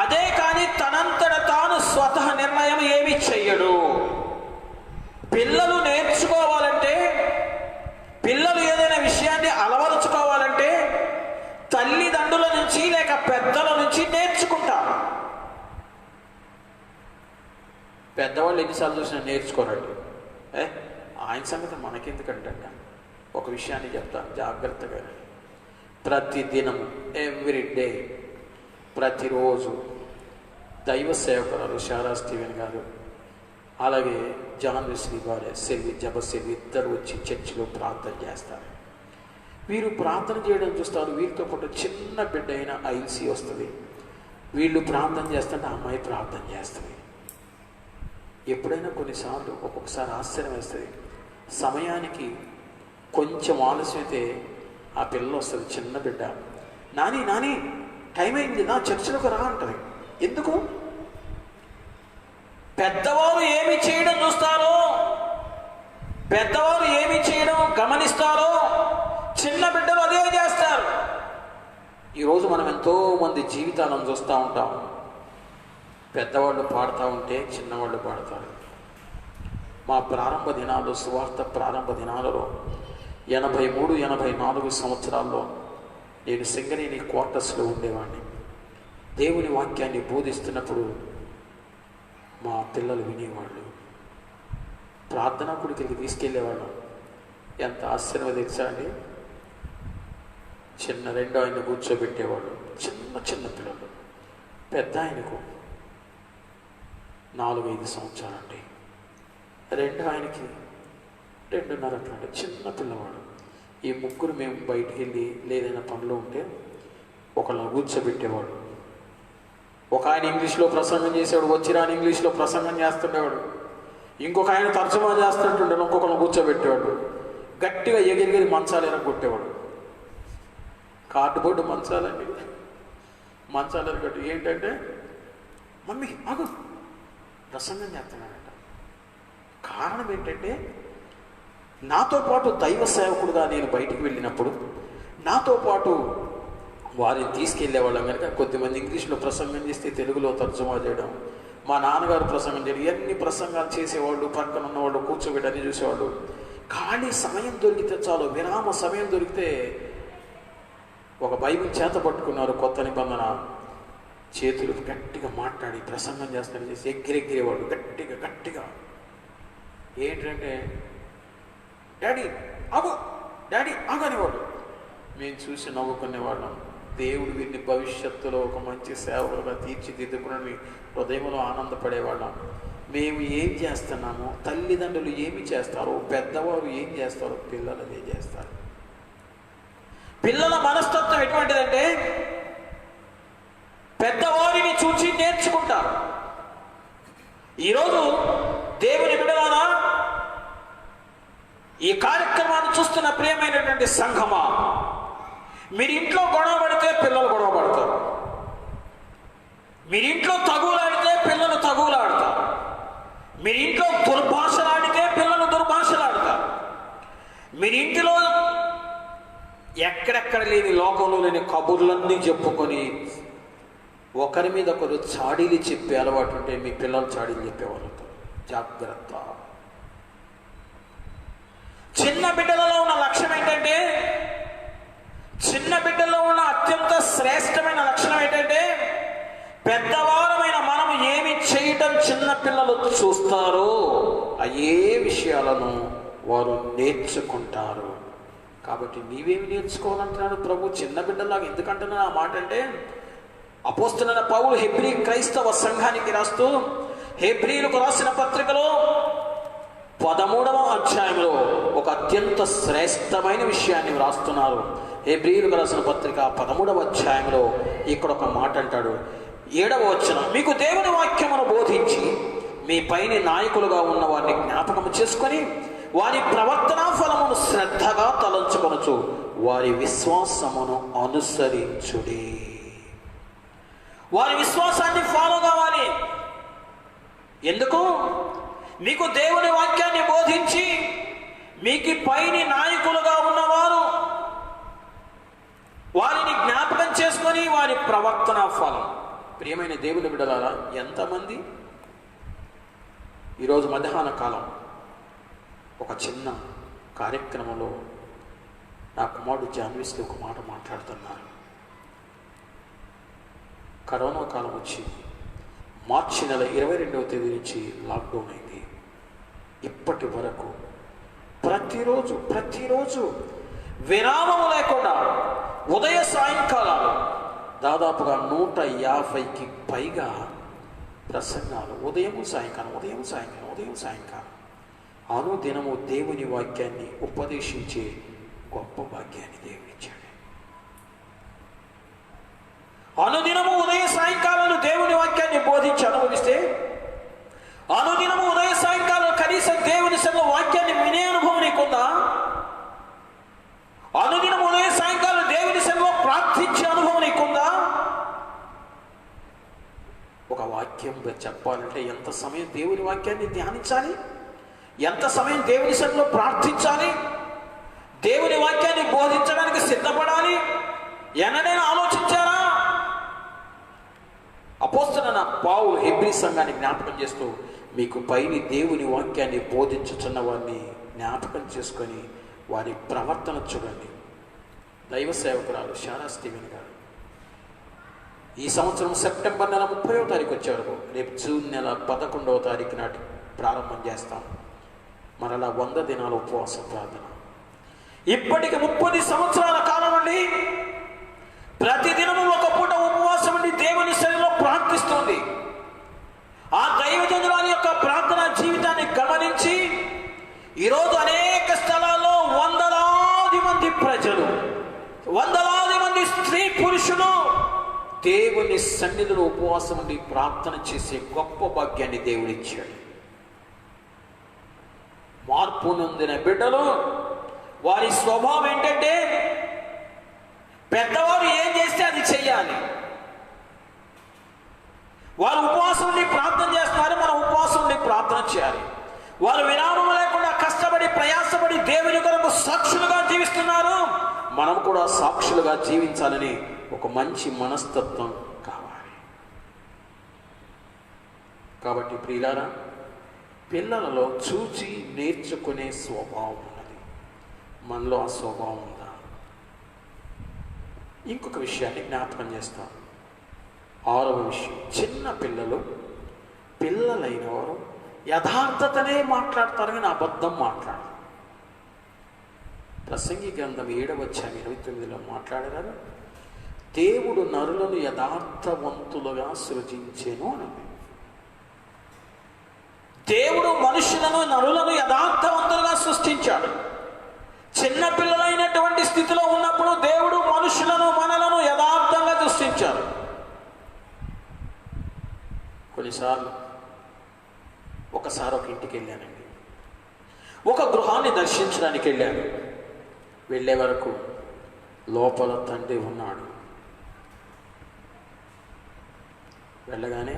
అదే కానీ తనంతట తాను స్వతహ నిర్ణయం ఏమి చెయ్యడు. పిల్లలు నేర్చుకోవాలంటే, పిల్లలు ఏదైనా విషయాన్ని అలవరుచుకోవాలంటే తల్లిదండ్రుల నుంచి లేక పెద్దల నుంచి నేర్చుకుంటారు. పెద్దవాళ్ళు ఎన్నిసార్లు చూసినా నేర్చుకోరండి. ఆయన సంగతి మనకెందుకంటే, ఒక విషయాన్ని చెప్తాను జాగ్రత్తగా. ప్రతిదినం, ఎవ్రీడే, ప్రతిరోజు దైవ సేవకురాలు శారా స్టీవెన్ గారు, అలాగే జాన్ వెస్లీ గారు, జబసెల్వి ఇద్దరు వచ్చి చర్చిలో ప్రార్థన చేస్తారు. వీరు ప్రార్థన చేయడం చూస్తారు. వీరితో పాటు చిన్న బిడ్డ అయిన ఐల్సీ వస్తుంది. వీళ్ళు ప్రార్థన చేస్తుంటే అమ్మాయి ప్రార్థన చేస్తుంది. ఎప్పుడైనా కొన్నిసార్లు ఒక్కొక్కసారి ఆశ్చర్యం వేస్తుంది. సమయానికి కొంచెం ఆలస్యం అయితే ఆ పిల్ల వస్తుంది, చిన్న బిడ్డ, నాని నాని టైం అయింది, నా చర్చిలోకి రా అంటది. ఎందుకు? పెద్దవారు ఏమి చేయడం చూస్తారో, పెద్దవారు ఏమి చేయడం గమనిస్తారో చిన్న బిడ్డలు అదే చేస్తారు. ఈరోజు మనం ఎంతోమంది జీవితాలను చూస్తూ ఉంటాం. పెద్దవాళ్ళు పాడుతూ ఉంటే చిన్నవాళ్ళు పాడతారు. మా ప్రారంభ దినాలు, సువార్త ప్రారంభ దినాలలో 83, 84 సంవత్సరాల్లో నేను సింగరేణి క్వార్టర్స్లో ఉండేవాడిని. దేవుని వాక్యాన్ని బోధిస్తున్నప్పుడు మా పిల్లలు వినేవాళ్ళు. ప్రార్థనా కుడికి తీసుకెళ్ళేవాళ్ళం. ఎంత ఆశ్చర్యం తెలుసా అండి? చిన్న 2 ఆయన కూర్చోబెట్టేవాళ్ళు, చిన్న చిన్న పిల్లలు. పెద్ద ఆయనకు 4-5 సంవత్సరాలండి. 2 ఆయనకి 2.5 అట్లాంటి చిన్న పిల్లవాడు. ఈ ముగ్గురు మేము బయటికి వెళ్ళి లేదైనా పనిలో ఉంటే ఒకళ్ళని కూర్చోబెట్టేవాడు. ఒక ఆయన ఇంగ్లీష్లో ప్రసంగం చేసేవాడు, వచ్చి రాని ఇంగ్లీష్లో ప్రసంగం చేస్తుండేవాడు. ఇంకొక ఆయన తర్జమా చేస్తుంటుండే, ఇంకొకరిని కూర్చోబెట్టేవాడు. గట్టిగా ఎగిరిగిరి మంచాలు ఎరగొట్టేవాడు. కార్డుబోర్డు మంచాలండి. మంచాలు కట్టు ఏంటంటే మమ్మీ ఆగు ప్రసంగం చేస్తున్నాడట. కారణం ఏంటంటే నాతో పాటు దైవ సేవకుడుగా నేను బయటికి వెళ్ళినప్పుడు నాతో పాటు వారిని తీసుకెళ్లేవాళ్ళం కనుక కొద్దిమంది ఇంగ్లీష్లో ప్రసంగం చేస్తే తెలుగులో తర్జుమా చేయడం, మా నాన్నగారు ప్రసంగం చేయడం, ఇవన్నీ ప్రసంగాలు చేసేవాళ్ళు, పక్కన ఉన్నవాళ్ళు కూర్చోబెట్టని చూసేవాళ్ళు. ఖాళీ సమయం దొరికితే చాలు, విరామ సమయం దొరికితే ఒక బైబిల్ చేత పట్టుకున్నారు, కొత్త నిబంధన, చేతులు గట్టిగా మాట్లాడి ప్రసంగం చేస్తాడు చేసి ఎగిరెగిరేవాడు గట్టిగా గట్టిగా. ఏంటంటే డాడీ ఆగు, డాడీ ఆగనివాడు. మేము చూసి నవ్వుకునేవాళ్ళం. దేవుడు వీరిని భవిష్యత్తులో ఒక మంచి సేవకులుగా తీర్చిదిద్దుకుని హృదయంలో ఆనందపడేవాళ్ళం. మేము ఏం చేస్తున్నామో, తల్లిదండ్రులు ఏమి చేస్తారో, పెద్దవారు ఏం చేస్తారో పిల్లలు అదే చేస్తారు. పిల్లల మనస్తత్వం ఎటువంటిదంటే పెద్దవారిని చూసి నేర్చుకుంటారు. ఈరోజు దేవుని బిడ్డలారా, ఈ కార్యక్రమాన్ని చూస్తున్న ప్రియమైనటువంటి సంఘమా, మీరు ఇంట్లో గొడవ పడితే పిల్లలు గొడవ పడతారు, మీరు ఇంట్లో తగులాడితే పిల్లలు తగులాడతారు, మీరు ఇంట్లో దుర్భాషలాడితే పిల్లలు దుర్భాషలాడతారు, మీరు ఇంటిలో ఎక్కడెక్కడ లేని లోకంలో లేని కబుర్లన్నీ చెప్పుకొని ఒకరి మీద ఒకరు చాడీలు చెప్పే అలవాటు ఉంటే మీ పిల్లలు చాడీలు చెప్పేవాళ్ళు. జాగ్రత్త. చిన్న బిడ్డలలో ఉన్న లక్ష్యం ఏంటంటే, చిన్న బిడ్డల్లో ఉన్న అత్యంత శ్రేష్టమైన లక్షణం ఏంటంటే, పెద్దవారమైన మనం ఏమి చేయటం చిన్న పిల్లలు చూస్తారో అయ్యే విషయాలను వారు నేర్చుకుంటారు. కాబట్టి నీవేమి నేర్చుకోవాలంటున్నాడు ప్రభు? చిన్న బిడ్డలాగా ఎందుకంటున్నా ఆ మాట అంటే, అపోస్తలుడైన పౌలు హెబ్రీ క్రైస్తవ సంఘానికి రాస్తూ హెబ్రీలకు రాసిన పత్రికలో 13వ అధ్యాయంలో ఒక అత్యంత శ్రేష్టమైన విషయాన్ని రాస్తున్నారు. హెబ్రీలకు రాసిన పత్రిక 13వ అధ్యాయంలో ఇక్కడ ఒక మాట అంటాడు. 7వ వచనం, మీకు దేవుని వాక్యమును బోధించి మీ పైన నాయకులుగా ఉన్న వారిని జ్ఞాపకం చేసుకొని వారి ప్రవర్తనా ఫలమును శ్రద్ధగా తలంచుకొనొచ్చు వారి విశ్వాసమును అనుసరించుడి. వారి విశ్వాసాన్ని ఫాలో కావాలి. ఎందుకు? మీకు దేవుని వాక్యాన్ని బోధించి మీకు పైని నాయకులుగా ఉన్నవారు వారిని జ్ఞాపకం చేసుకొని వారి ప్రవర్తన ఫలం. ప్రియమైన దేవుని బిడ్డలారా, ఎంతమంది ఈరోజు మధ్యాహ్న కాలం ఒక చిన్న కార్యక్రమంలో నా కుమారుడు జాన్విస్కి ఒక మాట మాట్లాడుతున్నారు. కరోనా కాలం వచ్చి మార్చి నెల 22వ తేదీ నుంచి లాక్డౌన్ అయింది. ఇప్పటి వరకు ప్రతిరోజు విరామము లేకుండా ఉదయ సాయంకాలాలు దాదాపుగా 150కి పైగా ప్రసంగాలు, ఉదయం సాయంకాలం అనుదినము దేవుని వాక్యాన్ని ఉపదేశించే గొప్ప భాగ్యాన్ని దేవుడిచ్చాడు. అనుదినము ఉదయ సాయంకాలాలు దేవుని వాక్యాన్ని బోధించి అనుభవిస్తే, అనుదినము ఉదయ సాయంకాలం కనీసం దేవుని సభ వాక్యాన్ని వినే అనుభవం నీకుందా? అనుదినం ఉదయ సాయంకాలం దేవుని సభలో ప్రార్థించే అనుభవం నీకుందా? ఒక వాక్యం చెప్పాలంటే ఎంత సమయం దేవుని వాక్యాన్ని ధ్యానించాలి, ఎంత సమయం దేవుని సభలో ప్రార్థించాలి, దేవుని వాక్యాన్ని బోధించడానికి సిద్ధపడాలి. ఎన్నడైనా ఆలోచించారా? అపోస్తలుడైన పౌలు హెబ్రీ సంఘాన్ని జ్ఞాపకం చేస్తూ మీకు పైని దేవుని వాక్యాన్ని బోధించుచున్న వారిని జ్ఞాపకం చేసుకొని వారి ప్రవర్తన చూడండి. దైవ సేవకురాలు శారా స్టీవెన్ గారు ఈ సంవత్సరం సెప్టెంబర్ నెల 30వ తారీఖు వచ్చారు. రేపు జూన్ నెల 11వ తారీఖు నాటి ప్రారంభం చేస్తాం. మరలా 100 దినాల ఉపవాస ప్రార్థన. ఇప్పటికి 30 సంవత్సరాల కాలం నుండి ప్రతిదినము ఒక పూట ఉపవాసం ఉండి దేవుని సన్నిధిలో ప్రార్థిస్తుంది. ఆ దైవజనురాలి యొక్క ప్రార్థన జీవితాన్ని గమనించి ఈరోజు అనేక స్థలాల్లో వందలాది మంది ప్రజలు, వందలాది మంది స్త్రీ పురుషులు దేవుని సన్నిధిలో ఉపవాసం ఉండి ప్రార్థన చేసే గొప్ప భాగ్యాన్ని దేవుడిచ్చాడు. మార్పు నొందిన బిడ్డలు వారి స్వభావం ఏంటంటే పెద్దవారు ఏం చేస్తే అది చెయ్యాలి. వారు ఉపవాసం ఉండి ప్రార్థన చేస్తున్నారు, మనం ఉపవాసం ఉండి ప్రార్థన చేయాలి. వారు విరామం లేకుండా కష్టపడి ప్రయాసపడి దేవుని కొరకు సాక్షులుగా జీవిస్తున్నారు, మనం కూడా సాక్షులుగా జీవించాలని ఒక మంచి మనస్తత్వం కావాలి. కాబట్టి ప్రియులారా, పిల్లలలో చూచి నేర్చుకునే స్వభావం ఉన్నది. మనలో ఆ స్వభావం ఉందా? ఇంకొక విషయాన్ని జ్ఞాపకం చేస్తాం. 6వ విషయం, చిన్న పిల్లలైన వారు యథార్థతనే మాట్లాడతారు కానీ అబద్ధం మాట్లాడరు. ప్రసంగి గ్రంథం 7వ అధ్యాయం 29లో మాట్లాడారు, దేవుడు నరులను యథార్థవంతులుగా సృజించెను అని. దేవుడు మనుషులను నరులను యథార్థవంతులుగా సృష్టించాడు. చిన్నపిల్లలైనటువంటి స్థితిలో ఉన్నప్పుడు దేవుడు మనుషులను మనలను యథార్థంగా సృష్టించాడు. కొన్నిసార్లు ఒకసారి ఒక ఇంటికి వెళ్ళానండి, ఒక గృహాన్ని దర్శించడానికి వెళ్ళాను. వెళ్ళే వరకు లోపల తండ్రి ఉన్నాడు. వెళ్ళగానే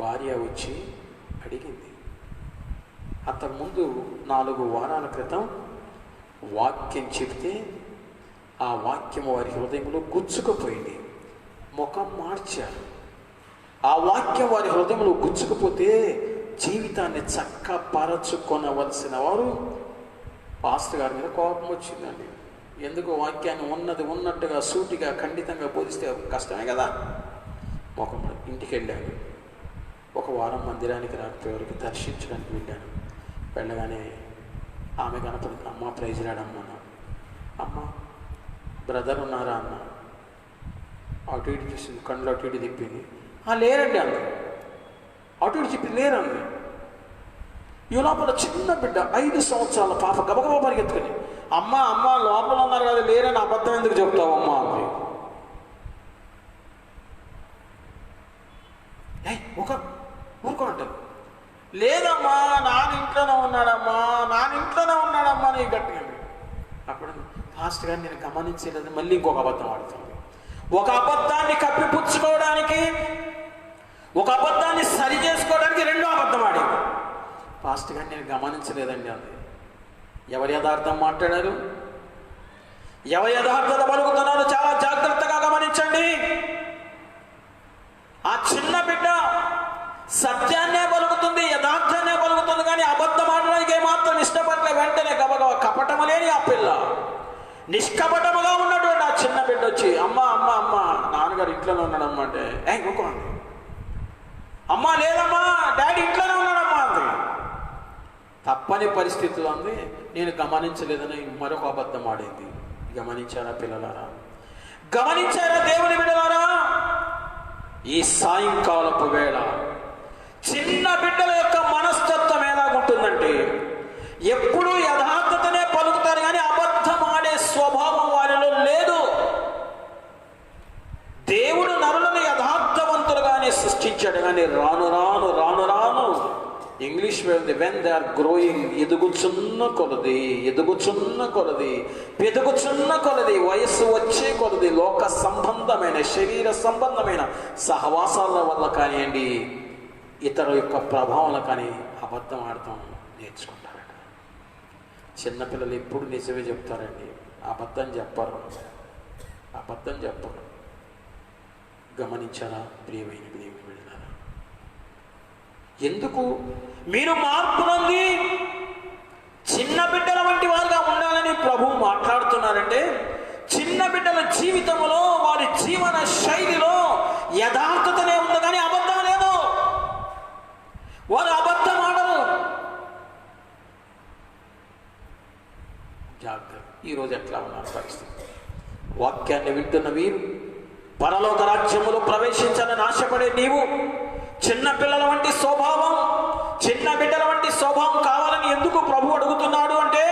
భార్య వచ్చి అడిగింది. అంతకుముందు 4 వారాల క్రితం వాక్యం చెబితే ఆ వాక్యం వారి హృదయంలో గుచ్చుకుపోయింది. ముఖం మార్చారు. ఆ వాక్యం వారి హృదయంలో గుచ్చుకుపోతే జీవితాన్ని చక్కపరచుకొనవలసిన వారు పాస్టర్ గారి మీద కోపం వచ్చిందండి. ఎందుకు వాక్యాన్ని ఉన్నది ఉన్నట్టుగా సూటిగా ఖండితంగా బోధిస్తే కష్టమే కదా. ముఖం ఇంటికి వెళ్ళాను. ఒక వారం మందిరానికి రాకపోయేవరకు దర్శించడానికి వెళ్ళాను. వెళ్ళగానే ఆమె కనపడింది. అమ్మ ప్రైజ్ రాడమ్మా, అమ్మ బ్రదర్ ఉన్నారా అన్న. అటు ఇటు చూసింది, కళ్ళు అటు ఇటు తిప్పింది. లేరండి అంది. అటు ఇటు చెప్పి లేరండి. ఈ లోపల చిన్న బిడ్డ 5 సంవత్సరాల పాప గబగబా పరిగెత్తుకుని, అమ్మ అమ్మ లోపల ఉన్నారు కదా, లేరని అబద్ధం ఎందుకు చెప్తావమ్మా అంది. ఒక ఊరుకో అంటారు, లేదమ్మా నాన్న ఇంట్లోనే ఉన్నాడమ్మా నీ గట్టిగా. అప్పుడు ఫాస్ట్ గా నేను గమనించలేదు, మళ్ళీ ఇంకొక అబద్ధం ఆడుతుంది. ఒక అబద్ధాన్ని కప్పిపుచ్చుకోవడానికి, ఒక అబద్ధాన్ని సరి చేసుకోవడానికి 2వ అబద్ధం ఆడింది. ఫాస్ట్ గా నేను గమనించలేదండి అంది. ఎవరి యథార్థం మాట్లాడారు, ఎవరి యథార్థత పలుకుతున్నారో చాలా జాగ్రత్తగా గమనించండి. ఆ చిన్న బిడ్డ సత్యాన్నే పలుకుతుంది, యథార్థాన్నే పలుకుతుంది, కానీ అబద్ధం ఆడడానికి ఏమాత్రం ఇష్టపడలే. వెంటనే గబగబా కపటము లేని ఆ పిల్ల నిష్కపటముగా ఉన్నటువంటి ఆ చిన్న బిడ్డ వచ్చి, అమ్మ అమ్మ అమ్మ నాన్నగారు ఇంట్లోనే ఉన్నాడమ్మా అంటే, ఇంకోండి అమ్మ లేదమ్మా డాడీ ఇంట్లోనే ఉన్నాడమ్మా అంది. తప్పని పరిస్థితుల్లో అంది. నేను గమనించలేదని మరొక అబద్ధం ఆడింది. గమనించారా పిల్లలారా? గమనించారా దేవుని బిడ్డలారా? ఈ సాయంకాలపు వేళ చిన్న బిడ్డల యొక్క మనస్తత్వం ఎలాగుంటుందంటే, ఎప్పుడూ యథార్థతనే పలుకుతారు కానీ అబద్ధం ఆడే స్వభావం వారిలో లేదు. దేవుడు నరులను యథార్థవంతులుగానే సృష్టించాడు, కానీ రాను రాను రాను రాను English when they are growing, ఎదుగుచున్న కొలది వయస్సు వచ్చే కొలది లోక సంబంధమైన శరీర సంబంధమైన సహవాసాల వల్ల కానివ్వండి, ఇతర యొక్క ప్రభావాల కానీ అబద్ధం ఆడటం నేర్చుకుంటారట. చిన్నపిల్లలు ఎప్పుడు నిజమే చెప్తారండి, అబద్ధం చెప్పరు. గమనించారా ప్రియమైన బిడ్డలారా? ఎందుకు మీరు మార్పు నొంది చిన్న బిడ్డల వంటి వారుగా ఉండాలని ప్రభువు మాట్లాడుతున్నారంటే, చిన్న బిడ్డల జీవితంలో వారి జీవన శైలిలో యథార్థతనే ఉంది కానీ అబద్ధం లేదు. వారు అబద్ధం ఆడరు. జాగ్రత్త. ఈరోజు ఎట్లా ఉన్నారు పరిస్థితి? వాక్యాన్ని వింటున్న మీరు, పరలోక రాజ్యములో ప్రవేశించాలని ఆశపడే నీవు, చిన్న పిల్లల వంటి స్వభావం, చిన్న బిడ్డల వంటి స్వభావం కావాలని ఎందుకు ప్రభు అడుగుతున్నాడు అంటే,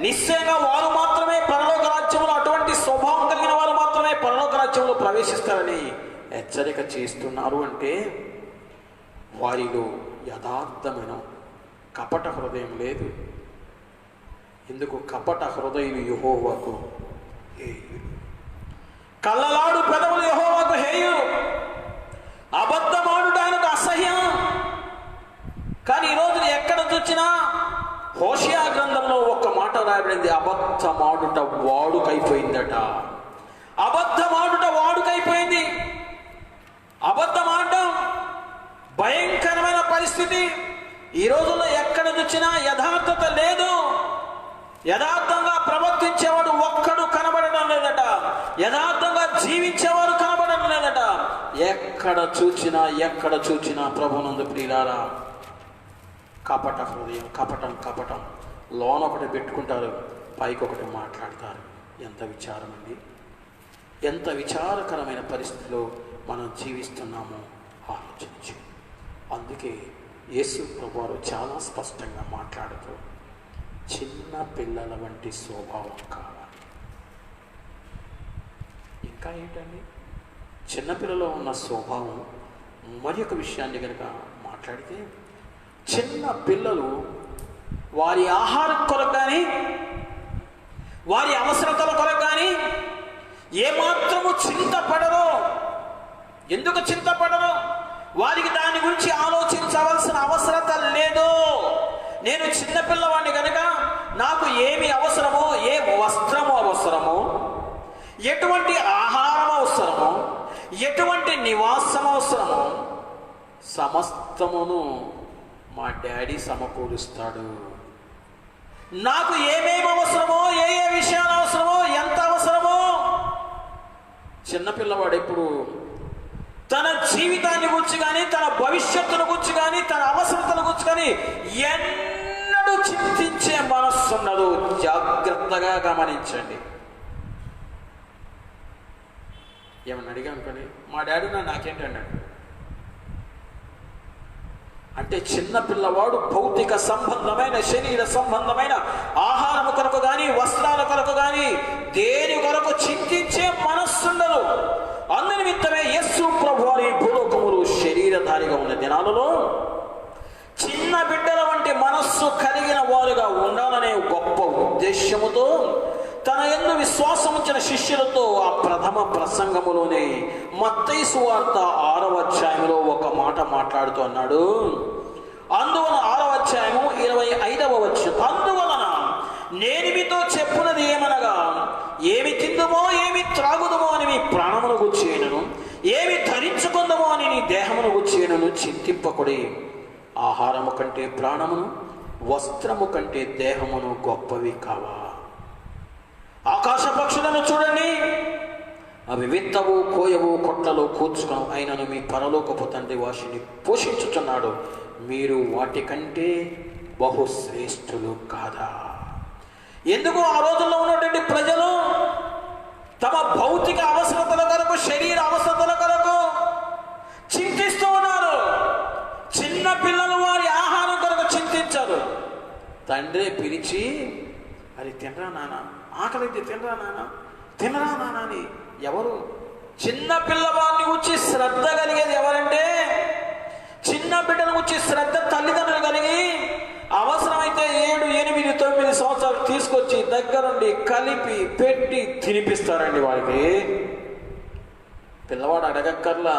నిశ్చయంగా వారు మాత్రమే పరలోక రాజ్యంలో, అటువంటి స్వభావం కలిగిన వారు మాత్రమే పరలోక రాజ్యంలో ప్రవేశిస్తారని హెచ్చరిక చేస్తున్నారు. అంటే వారిలో యథార్థమైన కపట హృదయం లేదు. ఎందుకు? కపట హృదయులు యెహోవాకు హేయులు, కళ్ళలాడు పెదవులు యెహోవాకు హేయులు. అబద్ధమాడుట ఆయనకు అసహ్యం. కానీ ఈరోజు ఎక్కడ చూసినా హోషేయ గ్రంథంలో ఒక్క మాట రాయబడింది, అబద్ధమాడుట వాడుకైపోయిందట. అబద్ధమాడుట వాడుకైపోయింది. అబద్ధమాడటం భయంకరమైన పరిస్థితి. ఈ రోజుల్లో ఎక్కడ చూసినా యథార్థత లేదు. యథార్థంగా ప్రవర్తించేవాడు ఒక్కడు కనబడడం లేదట. యథార్థంగా జీవించేవాడు కనబడడం లేదట. ఎక్కడ చూచినా ప్రభునందు ప్రియులారా, కపట హృదయం, కపటం. లోన ఒకటి పెట్టుకుంటారు, పైకి ఒకటి మాట్లాడతారు. ఎంత విచారం అండి! ఎంత విచారకరమైన పరిస్థితిలో మనం జీవిస్తున్నామో ఆలోచించు. అందుకే యేసు ప్రభువారు చాలా స్పష్టంగా మాట్లాడుతూ చిన్న పిల్లల వంటి స్వభావం కావాలి. ఇంకా ఏంటండి చిన్నపిల్లలో ఉన్న స్వభావం? మరి ఒక విషయాన్ని కనుక మాట్లాడితే, చిన్న పిల్లలు వారి ఆహారం కొరకు కానీ వారి అవసరతల కొరకు కానీ ఏమాత్రము చింతపడరు. ఎందుకు చింతపడరు? వారికి దాని గురించి ఆలోచించవలసిన అవసరత లేదు. నేను చిన్నపిల్లవాడిని కనుక నాకు ఏమి అవసరమో, ఏ వస్త్రము అవసరమో, ఎటువంటి ఆహారం అవసరమో, ఎటువంటి నివాసం అవసరమో సమస్తమును మా డాడీ సమకూరుస్తాడు. నాకు ఏమేమి అవసరమో, ఏ విషయాలు అవసరమో, ఎంత అవసరమో చిన్నపిల్లవాడు ఎప్పుడు తన జీవితాన్ని గురించి కానీ, తన భవిష్యత్తును గురించి కానీ, తన అవసరతల గురించి కానీ ఎన్నడూ చింతించే మనస్సు ఉన్నదో జాగ్రత్తగా గమనించండి. ఏమన్నా అడిగా అనుకోండి, మా డాడీ నాకేంటి అన్నాడు అంటే, చిన్న పిల్లవాడు భౌతిక సంబంధమైన, శరీర సంబంధమైన ఆహారం కొరకు కానీ, వస్త్రాల కొరకు కానీ దేని కొరకు చింతించే మనస్సుండదు. అందునిమిత్తమే యేసు ప్రభువారి భూలోకములు శరీరధారిగా ఉన్న దినాలలో చిన్న బిడ్డల వంటి మనస్సు కలిగిన వారుగా ఉండాలనే గొప్ప ఉద్దేశముతో తన యందు విశ్వాసం ఉంచిన శిష్యులతో ఆ ప్రథమ ప్రసంగములోనే మత్తయి సువార్త 6వ అధ్యాయంలో ఒక మాట మాట్లాడుతూ అన్నాడు. అందువలన 6వ అధ్యాయము 25వ వచనం, అందువలన నేను మీతో చెప్పున్నది ఏమనగా, ఏమి తిందుమో ఏమి త్రాగుదమో అని మీ ప్రాణమును గుర్చేయను, ఏమి ధరించుకుందమో అని నీ దేహమును గుర్చేయను చింతింపకుడి. ఆహారము కంటే ప్రాణమును, వస్త్రము కంటే దేహమును గొప్పవి కావా. ఆకాశ పక్షులను చూడండి, అవి విత్తవు, కోయవు, కొట్లలో కూర్చుకను, అయినను మీ పరలోకపు తండ్రి వాటిని పోషించుచున్నాడు. మీరు వాటికంటే బహుశ్రేష్ఠులు కాదా? ఎందుకు ఆ రోజుల్లో ఉన్నటువంటి ప్రజలు తమ భౌతిక అవసరతల కొరకు, శరీర అవసరతల కొరకు చింతిస్తూ ఉన్నారు. చిన్న పిల్లలు వారి ఆహారం కొరకు చింతించారు. తండ్రి పిలిచి, అది తినరా నాన్న, ఆకలితే తినరా నాన్న, తినరా నాన్న అని ఎవరు? చిన్న పిల్లవాడిని గురించి శ్రద్ధ కలిగేది ఎవరంటే, చిన్న బిడ్డను గురించి శ్రద్ధ తల్లిదండ్రులు కలిగి అవసరమైతే 7, 8, 9 సంవత్సరాలు తీసుకొచ్చి దగ్గరుండి కలిపి పెట్టి తినిపిస్తారండి వారికి. పిల్లవాడు అడగక్కర్లా,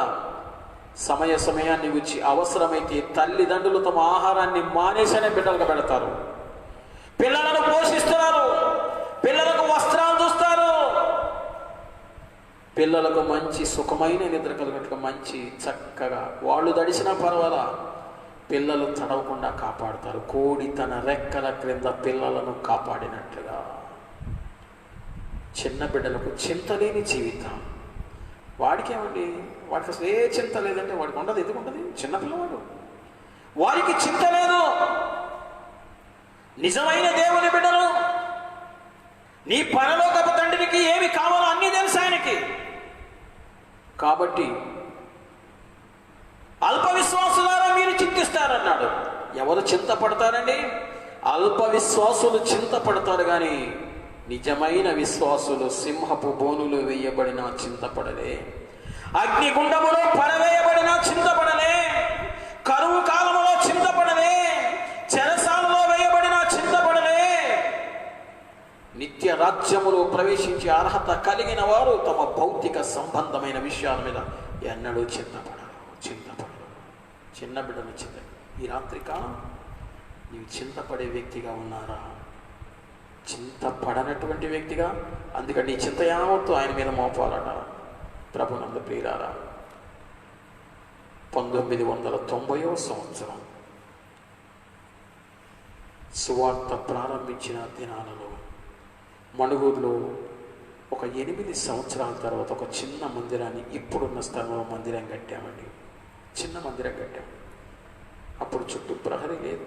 సమయాన్ని గురించి అవసరమైతే తల్లిదండ్రులు తమ ఆహారాన్ని మానేసనే బిడ్డలకు పెడతారు. పిల్లలను పోషిస్తున్నారు, పిల్లలకు వస్త్రాలు చూస్తారు, పిల్లలకు మంచి సుఖమైన నిద్ర కలిగినట్టుగా మంచి చక్కగా వాళ్ళు దడిసినా పర్వాలా పిల్లలు తడవకుండా కాపాడుతారు. కోడి తన రెక్కల క్రింద పిల్లలను కాపాడినట్లుగా చిన్న బిడ్డలకు చింతలేని జీవితం. వాడికేమండి, వాడికి అసలు ఏ చింత లేదంటే వాడికి ఉండదు. ఎందుకు ఉంటుంది? చిన్నపిల్లవాడు, వారికి చింత లేదు. నిజమైన దేవుని బిడ్డలు, నీ పరలోకపు తండ్రికి ఏమి కావాలో అన్నీ తెలుసు ఆయనకి. కాబట్టి అల్ప విశ్వాసులారా మీరు చింతిస్తారన్నాడు. ఎవరు చింతపడతారండి? అల్ప విశ్వాసులు చింతపడతారు, కానీ నిజమైన విశ్వాసులు సింహపు బోనులు వేయబడిన చింతపడలే, అగ్నిగుండములో పడవేయబడిన చింతపడలే, కరువు కాలములో చింతపడలే, చెరసాలలో వేయబడిన చింతపడలే. నిత్య రాజ్యములో ప్రవేశించే అర్హత కలిగిన వారు తమ భౌతిక సంబంధమైన విషయాల మీద ఎన్నడూ చింతపడరు. చిన్న బిడ్డను చింత ఈ రాత్రి కాలం నీవు చింతపడే వ్యక్తిగా ఉన్నారా? చింతపడనటువంటి వ్యక్తిగా? అందుకని నీ చింత యావత్తు ఆయన మీద మోపాలట. ప్రభునందు ప్రియులారా, 1990వ సంవత్సరం సువార్త ప్రారంభించిన దినాలలో మణుగూరులో ఒక 8 సంవత్సరాల తర్వాత ఒక చిన్న మందిరాన్ని, ఇప్పుడున్న స్థలంలో మందిరం కట్టామండి. చిన్న మందిరం కట్టాం. అప్పుడు చుట్టూ ప్రహరీ లేదు.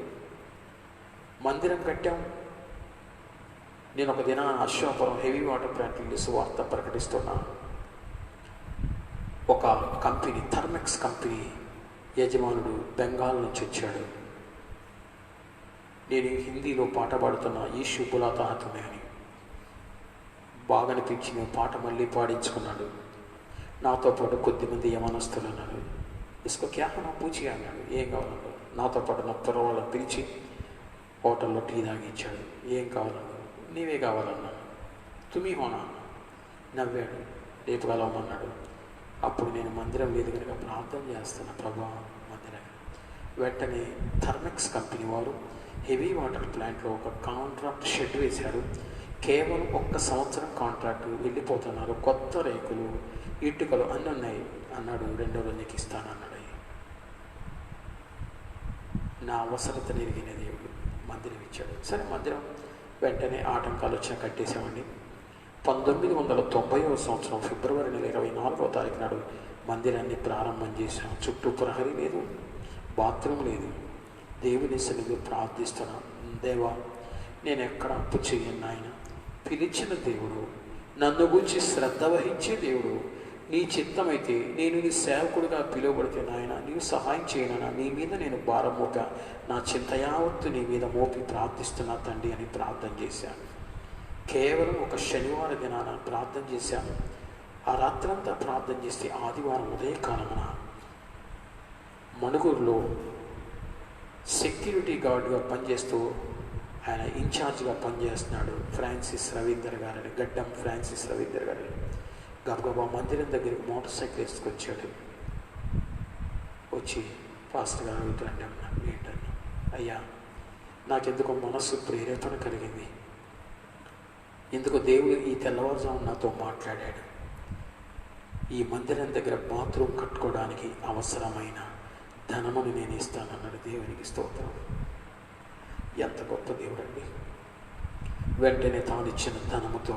మందిరం కట్టాం. నేను ఒక దిన అశ్వాపురం హెవీ వాటర్ ప్లాంట్ వెళ్ళి సువార్త ప్రకటిస్తున్నా. ఒక కంపెనీ, థర్మెక్స్ కంపెనీ యజమానుడు బెంగాల్ నుంచి వచ్చాడు. నేను హిందీలో పాట పాడుతున్నా, ఈషు బులాతాహతుమే అని. బాగా అనిపించిన పాట మళ్ళీ పాడించుకున్నాడు. నాతో పాటు కొద్దిమంది యమనస్తులు అన్నాడు. ఇసుకో క్యా హోనా పూచి అన్నాడు. ఏం కావాలన్నాడు. నాతో పాటు నా పొరవాళ్ళని పిలిచి హోటల్లో టీ తాగిచ్చాడు. ఏం కావాలన్నాడు. నీవే కావాలన్నాడు. తుమి హోనా నవ్వాడు. రేపు కలవమన్నాడు. అప్పుడు నేను మందిరం లేదు కనుక ప్రార్థన చేస్తున్నా, ప్రభా మందిరం. వెంటనే థర్మెక్స్ కంపెనీ వారు హెవీ వాటర్ ప్లాంట్లో ఒక కాంట్రాక్ట్ షెడ్ వేశారు. కేవలం 1 సంవత్సరం కాంట్రాక్ట్, వెళ్ళిపోతున్నారు. కొత్త రేకులు, ఇటుకలు అన్నీ ఉన్నాయి అన్నాడు. 2వ రోజు నీకు ఇస్తానన్నాడు. నా అవసరత ఎరిగిన దేవుడు మందిరం ఇచ్చాడు. సరే, మందిరం వెంటనే ఆటంకాలు వచ్చినా కట్టేశామండి. 1990వ సంవత్సరం ఫిబ్రవరి నెల 24వ తారీఖు నాడు మందిరాన్ని ప్రారంభం చేశాం. చుట్టూ ప్రహరీ లేదు, బాత్రూమ్ లేదు. దేవుని సన్నిధిలో ప్రార్థిస్తున్నాను. దేవా, నేను ఎక్కడ అప్పు చేయను ఆయన. పిలిచిన దేవుడు, నన్ను గురించి శ్రద్ధ వహించే దేవుడు. నీ చిత్తమైతే నేను నీ సేవకుడిగా పిలువబడితే నాయన నీవు సహాయం చేయనన్నా. నీ మీద నేను భారం మోపా. నా చింత యావత్తు నీ మీద మోపి ప్రార్థిస్తున్నా తండ్రి అని ప్రార్థన చేశాను. కేవలం ఒక శనివార దినాన ప్రార్థన చేశాను. ఆ రాత్రంతా ప్రార్థన చేస్తే ఆదివారం ఉదయకాలమున మణుగూరులో సెక్యూరిటీ గార్డ్గా పనిచేస్తూ ఆయన ఇన్ఛార్జ్గా పనిచేస్తున్నాడు ఫ్రాన్సిస్ రవీందర్ గారని, గడ్డం ఫ్రాన్సిస్ రవీందర్ గారు. గబగబా మందిరం దగ్గరికి మోటార్ సైకిల్ వేసుకొచ్చాడు. వచ్చి ఫాస్ట్గా అడుగుతాండి అన్నా. ఏంటన్నా? అయ్యా, నాకెందుకో మనస్సు ప్రేరేపణ కలిగింది. ఎందుకో దేవుడు ఈ తెల్లవారుజాము నాతో మాట్లాడాడు. ఈ మందిరం దగ్గర బాత్రూమ్ కట్టుకోవడానికి అవసరమైన ధనమును నేను ఇస్తానన్నాడు. దేవునికి స్తోత్రం. ఎంత గొప్ప దేవుడండి. వెంటనే తాను ఇచ్చిన ధనముతో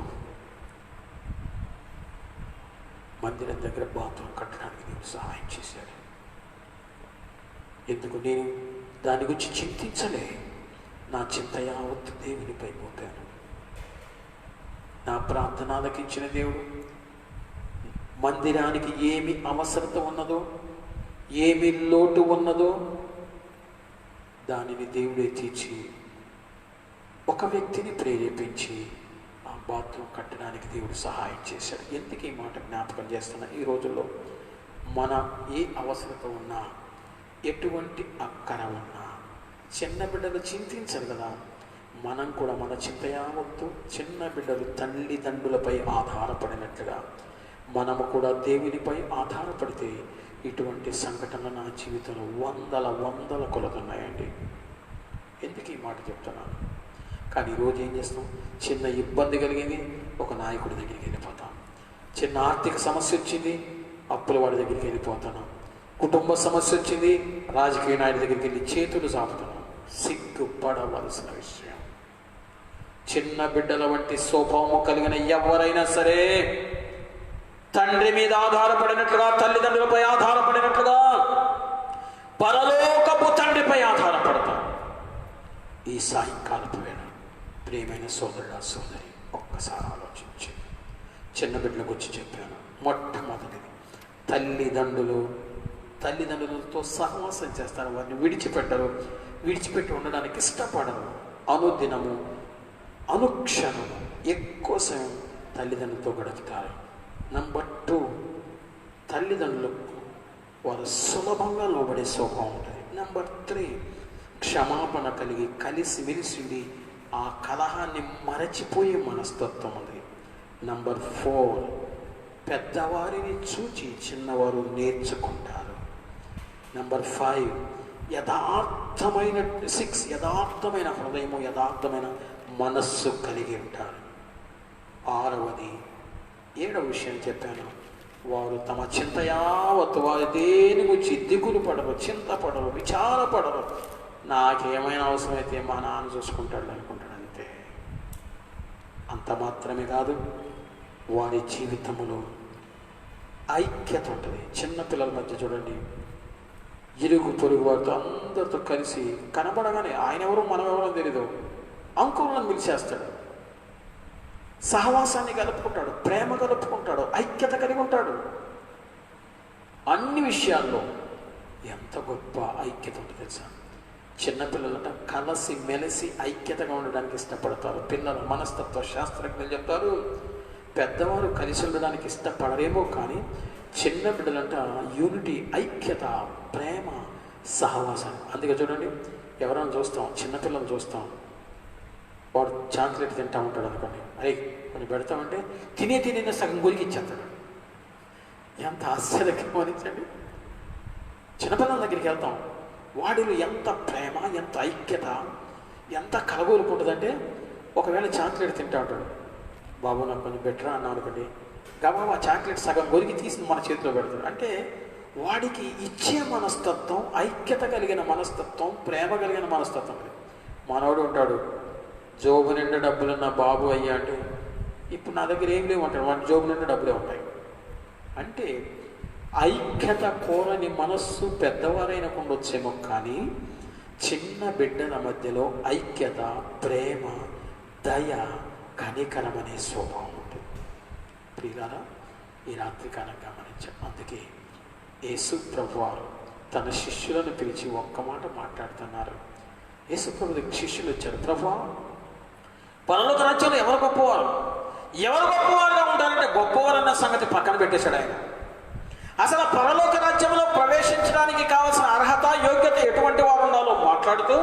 మందిరం దగ్గర బాత్రూమ్ కట్టడానికి దేవుడు సహాయం చేశాడు. ఎందుకు నేను దాని గురించి చింతించలే. నా చింత యావత్తు దేవునిపై మోపాను. నా ప్రార్థన ఆలకించిన దేవుడు మందిరానికి ఏమి అవసరత ఉన్నదో, ఏమి లోటు ఉన్నదో దానిని దేవుడే తీర్చి ఒక వ్యక్తిని ప్రేరేపించి ఆ బాత్రూమ్ కట్టడానికి దేవుడు సహాయం చేశాడు. ఎందుకు ఈ మాట జ్ఞాపకం చేస్తున్నా? ఈ రోజుల్లో మన ఏ అవసరత ఉన్నా, ఎటువంటి అక్కర ఉన్నా చిన్న బిడ్డలు చింతించరు కదా. మనం కూడా మన చింత యావత్తు చిన్న బిడ్డలు తల్లిదండ్రులపై ఆధారపడినట్లుగా మనము కూడా దేవునిపై ఆధారపడితే ఇటువంటి సంఘటనలు నా జీవితంలో వందల కొలుతున్నాయండి. ఎందుకు ఈ మాట చెప్తున్నాను? కానీ ఈరోజు ఏం చేస్తాం? చిన్న ఇబ్బంది కలిగింది, ఒక నాయకుడి దగ్గరికి వెళ్ళిపోతాం. చిన్న ఆర్థిక సమస్య వచ్చింది, అప్పుల వాడి దగ్గరికి వెళ్ళిపోతున్నాం. కుటుంబ సమస్య వచ్చింది, రాజకీయ నాయుడి దగ్గరికి వెళ్ళి చేతులు చాపుతున్నాం. సిగ్గుపడవలసిన విషయం. చిన్న బిడ్డల వంటి స్వభావము కలిగిన ఎవరైనా సరే తండ్రి మీద ఆధారపడినట్లుగా, తల్లిదండ్రులపై ఆధారపడినట్లుగా పరలోకపు తండ్రిపై ఆధారపడతాం. ఈ సాయంకాలపు వేళ ప్రియమైన సోదరుడా, సోదరి, ఒక్కసారి ఆలోచించి చిన్న బిడ్డలకు వచ్చి చెప్పాను. మొట్టమొదటిది, తల్లిదండ్రులతో సహవాసం చేస్తారు. వారిని విడిచిపెట్టరు, విడిచిపెట్టి ఉండడానికి ఇష్టపడరు. అనుదినము, అనుక్షణము ఎక్కువ సమయం తల్లిదండ్రులతో గడుపుతారు. నంబర్ 2, తల్లిదండ్రులకు వారు సులభంగా లోబడే స్వభావం ఉంటుంది. నంబర్ 3, క్షమాపణ కలిగి కలిసిమెలిసి ఆ కలహాన్ని మరచిపోయే మనస్తత్వం ఉంది. నంబర్ 4, పెద్దవారిని చూచి చిన్నవారు నేర్చుకుంటారు. నెంబర్ 5 యథార్థమైన 6 యథార్థమైన హృదయము, యథార్థమైన మనస్సు కలిగి ఉంటారు. 6వది 7వ విషయం చెప్పాను, వారు తమ చింత యావత్తు, వారు దేని గురించి దిగులు పడరు, చింతపడరు, విచారపడరు. నాకేమైనా అవసరమైతే మా నాన్న చూసుకుంటాడు అనుకుంటాడు అంతే. అంత మాత్రమే కాదు, వారి జీవితంలో ఐక్యత ఉంటుంది. చిన్నపిల్లల మధ్య చూడండి, ఇరుగు పొరుగు వారితో అందరితో కలిసి కనబడగానే ఆయన ఎవరో మనం ఎవరో తెలీదు, అంకులను పిలిచేస్తాడు, సహవాసాన్ని కలుపుకుంటాడు, ప్రేమ కలుపుకుంటాడు, ఐక్యత కలిగి ఉంటాడు. అన్ని విషయాల్లో ఎంత గొప్ప ఐక్యత ఉంటుంది తెలుసా. చిన్నపిల్లలంట కలిసి మెలిసి ఐక్యతగా ఉండడానికి ఇష్టపడతారు. పిల్లల మనస్తత్వ శాస్త్రజ్ఞులు చెప్తారు, పెద్దవారు కలిసి ఉండడానికి ఇష్టపడరేమో కానీ చిన్న బిడ్డలంట యూనిటీ, ఐక్యత, ప్రేమ, సహవాసం. అందుకే చూడండి, ఎవరైనా చూస్తాం, చిన్నపిల్లలు చూస్తాం, వాడు చాక్లెట్ తింటా ఉంటాడు అనుకోండి, అరే కొన్ని పెడతామంటే తినే సగం గురికి ఇచ్చేస్తాడు. ఎంత ఆశ్చర్యంగా గమనించండి. చిన్నపిల్లల దగ్గరికి వెళ్తాం, వాడిలో ఎంత ప్రేమ, ఎంత ఐక్యత, ఎంత కలగోలుకుంటుందంటే, ఒకవేళ చాక్లెట్ తింటా ఉంటాడు, బాబు నాకు కొంచెం బెటరా అన్నా అనుకోండి, గబాబా చాక్లెట్ సగం గొరికి తీసి మన చేతిలో పెడతాడు. అంటే వాడికి ఇచ్చే మనస్తత్వం, ఐక్యత కలిగిన మనస్తత్వం, ప్రేమ కలిగిన మనస్తత్వం. మనోడు ఉంటాడు, జోబు నిండా డబ్బులున్న బాబు అయ్యా అంటే, ఇప్పుడు నా దగ్గర ఏం లేవు అంటాడు, వాడి జోబు నిండా డబ్బులే ఉంటాయి. అంటే ఐక్యత కోరని మనస్సు పెద్దవారైన ఉండొచ్చేమో కానీ చిన్న బిడ్డల మధ్యలో ఐక్యత, ప్రేమ, దయ, కనికరం అనే స్వభావం ఉంటుంది. ప్రియులారా, ఈ రాత్రికాలం గమనించాం. అందుకే యేసు ప్రభువారు తన శిష్యులను పిలిచి ఒక్క మాట మాట్లాడుతున్నారు. యేసు ప్రభు శిష్యులు వచ్చారు, ప్రభువా పరలోక రాజ్యంలో ఎవరు గొప్పవారు, ఎవరు గొప్పవారుగా ఉంటారంటే గొప్పవారు అన్న సంగతి పక్కన పెట్టేశాడు ఆయన. అసలు పరలోక రాజ్యంలో ప్రవేశించడానికి కావాల్సిన అర్హత, యోగ్యత ఎటువంటి వారు ఉండాలో మాట్లాడుతూ,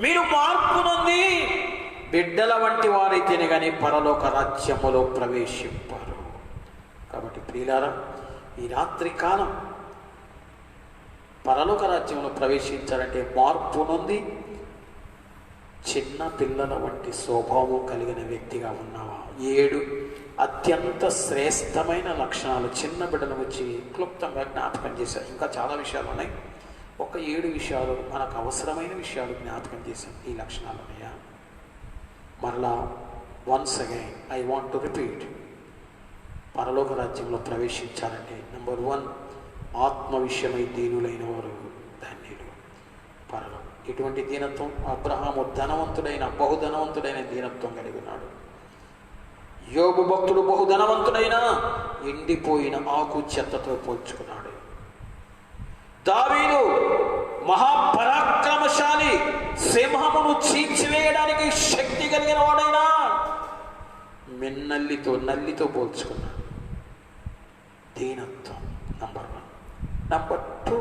మీరు మార్పు నొంది బిడ్డల వంటి వారైతేనే కానీ పరలోక రాజ్యములో ప్రవేశింపారు. కాబట్టి ప్రియులారా, ఈ రాత్రి కాలం పరలోక రాజ్యంలో ప్రవేశించాలంటే మార్పు నొంది చిన్న పిల్లల వంటి స్వభావం కలిగిన వ్యక్తిగా ఉన్నావా? 7 అత్యంత శ్రేష్టమైన లక్షణాలు చిన్న బిడ్డల వచ్చి క్లుప్తంగా జ్ఞాపకం చేశారు. ఇంకా చాలా విషయాలు ఉన్నాయి, ఒక 7 విషయాలు మనకు అవసరమైన విషయాలు జ్ఞాపకం చేశాం. ఈ లక్షణాలు ఉన్నాయా? మరలా once again I want to repeat. పరలోక రాజ్యంలో ప్రవేశించాలంటే నెంబర్ 1, ఆత్మ విషయమై దీనులైన వారు ధన్యులు. పరలోకం ఎటువంటి దీనత్వం? అబ్రహాము ధనవంతుడైన, బహుధనవంతుడైన దీనత్వం కలిగి ఉన్నాడు. యోబు భక్తుడు బహుధనవంతుడైన ఎండిపోయిన ఆకు చెత్తతో పోల్చుకున్నాడు. దావీదు మహాపరాక్రమశాలి, సింహమును చీల్చివేయడానికి శక్తి కలిగిన వాడైనా నల్లితో పోల్చుకున్నాడు. దీనత్వం నంబర్ 1. నంబర్ 2,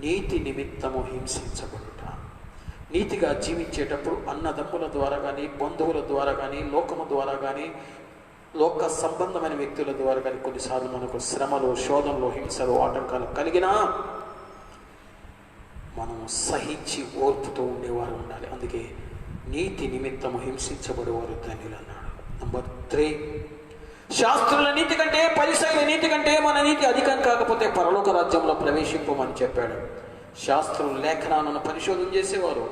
నీతి నిమిత్తము హింసించబడుట. నీతిగా జీవించేటప్పుడు అన్నదమ్ముల ద్వారా కానీ, బంధువుల ద్వారా కానీ, లోకము ద్వారా కానీ, లోక సంబంధమైన వ్యక్తుల ద్వారా కానీ కొన్నిసార్లు మనకు శ్రమలు, శోధనలు, హింసలు, ఆటంకాలు కలిగినా మనం సహించి ఓర్పుతో ఉండేవారు ఉండాలి. అందుకే నీతి నిమిత్తము హింసించబడేవారు ధన్యులు అన్నాడు. నంబర్ 3, శాస్త్రుల నీతి కంటే, పరిసయ్యుల నీతి కంటే మన నీతి అధికం కాకపోతే పరలోక రాజ్యంలో ప్రవేశింపమని చెప్పాడు. శాస్త్రులు లేఖనాలను పరిశోధన చేసేవారు,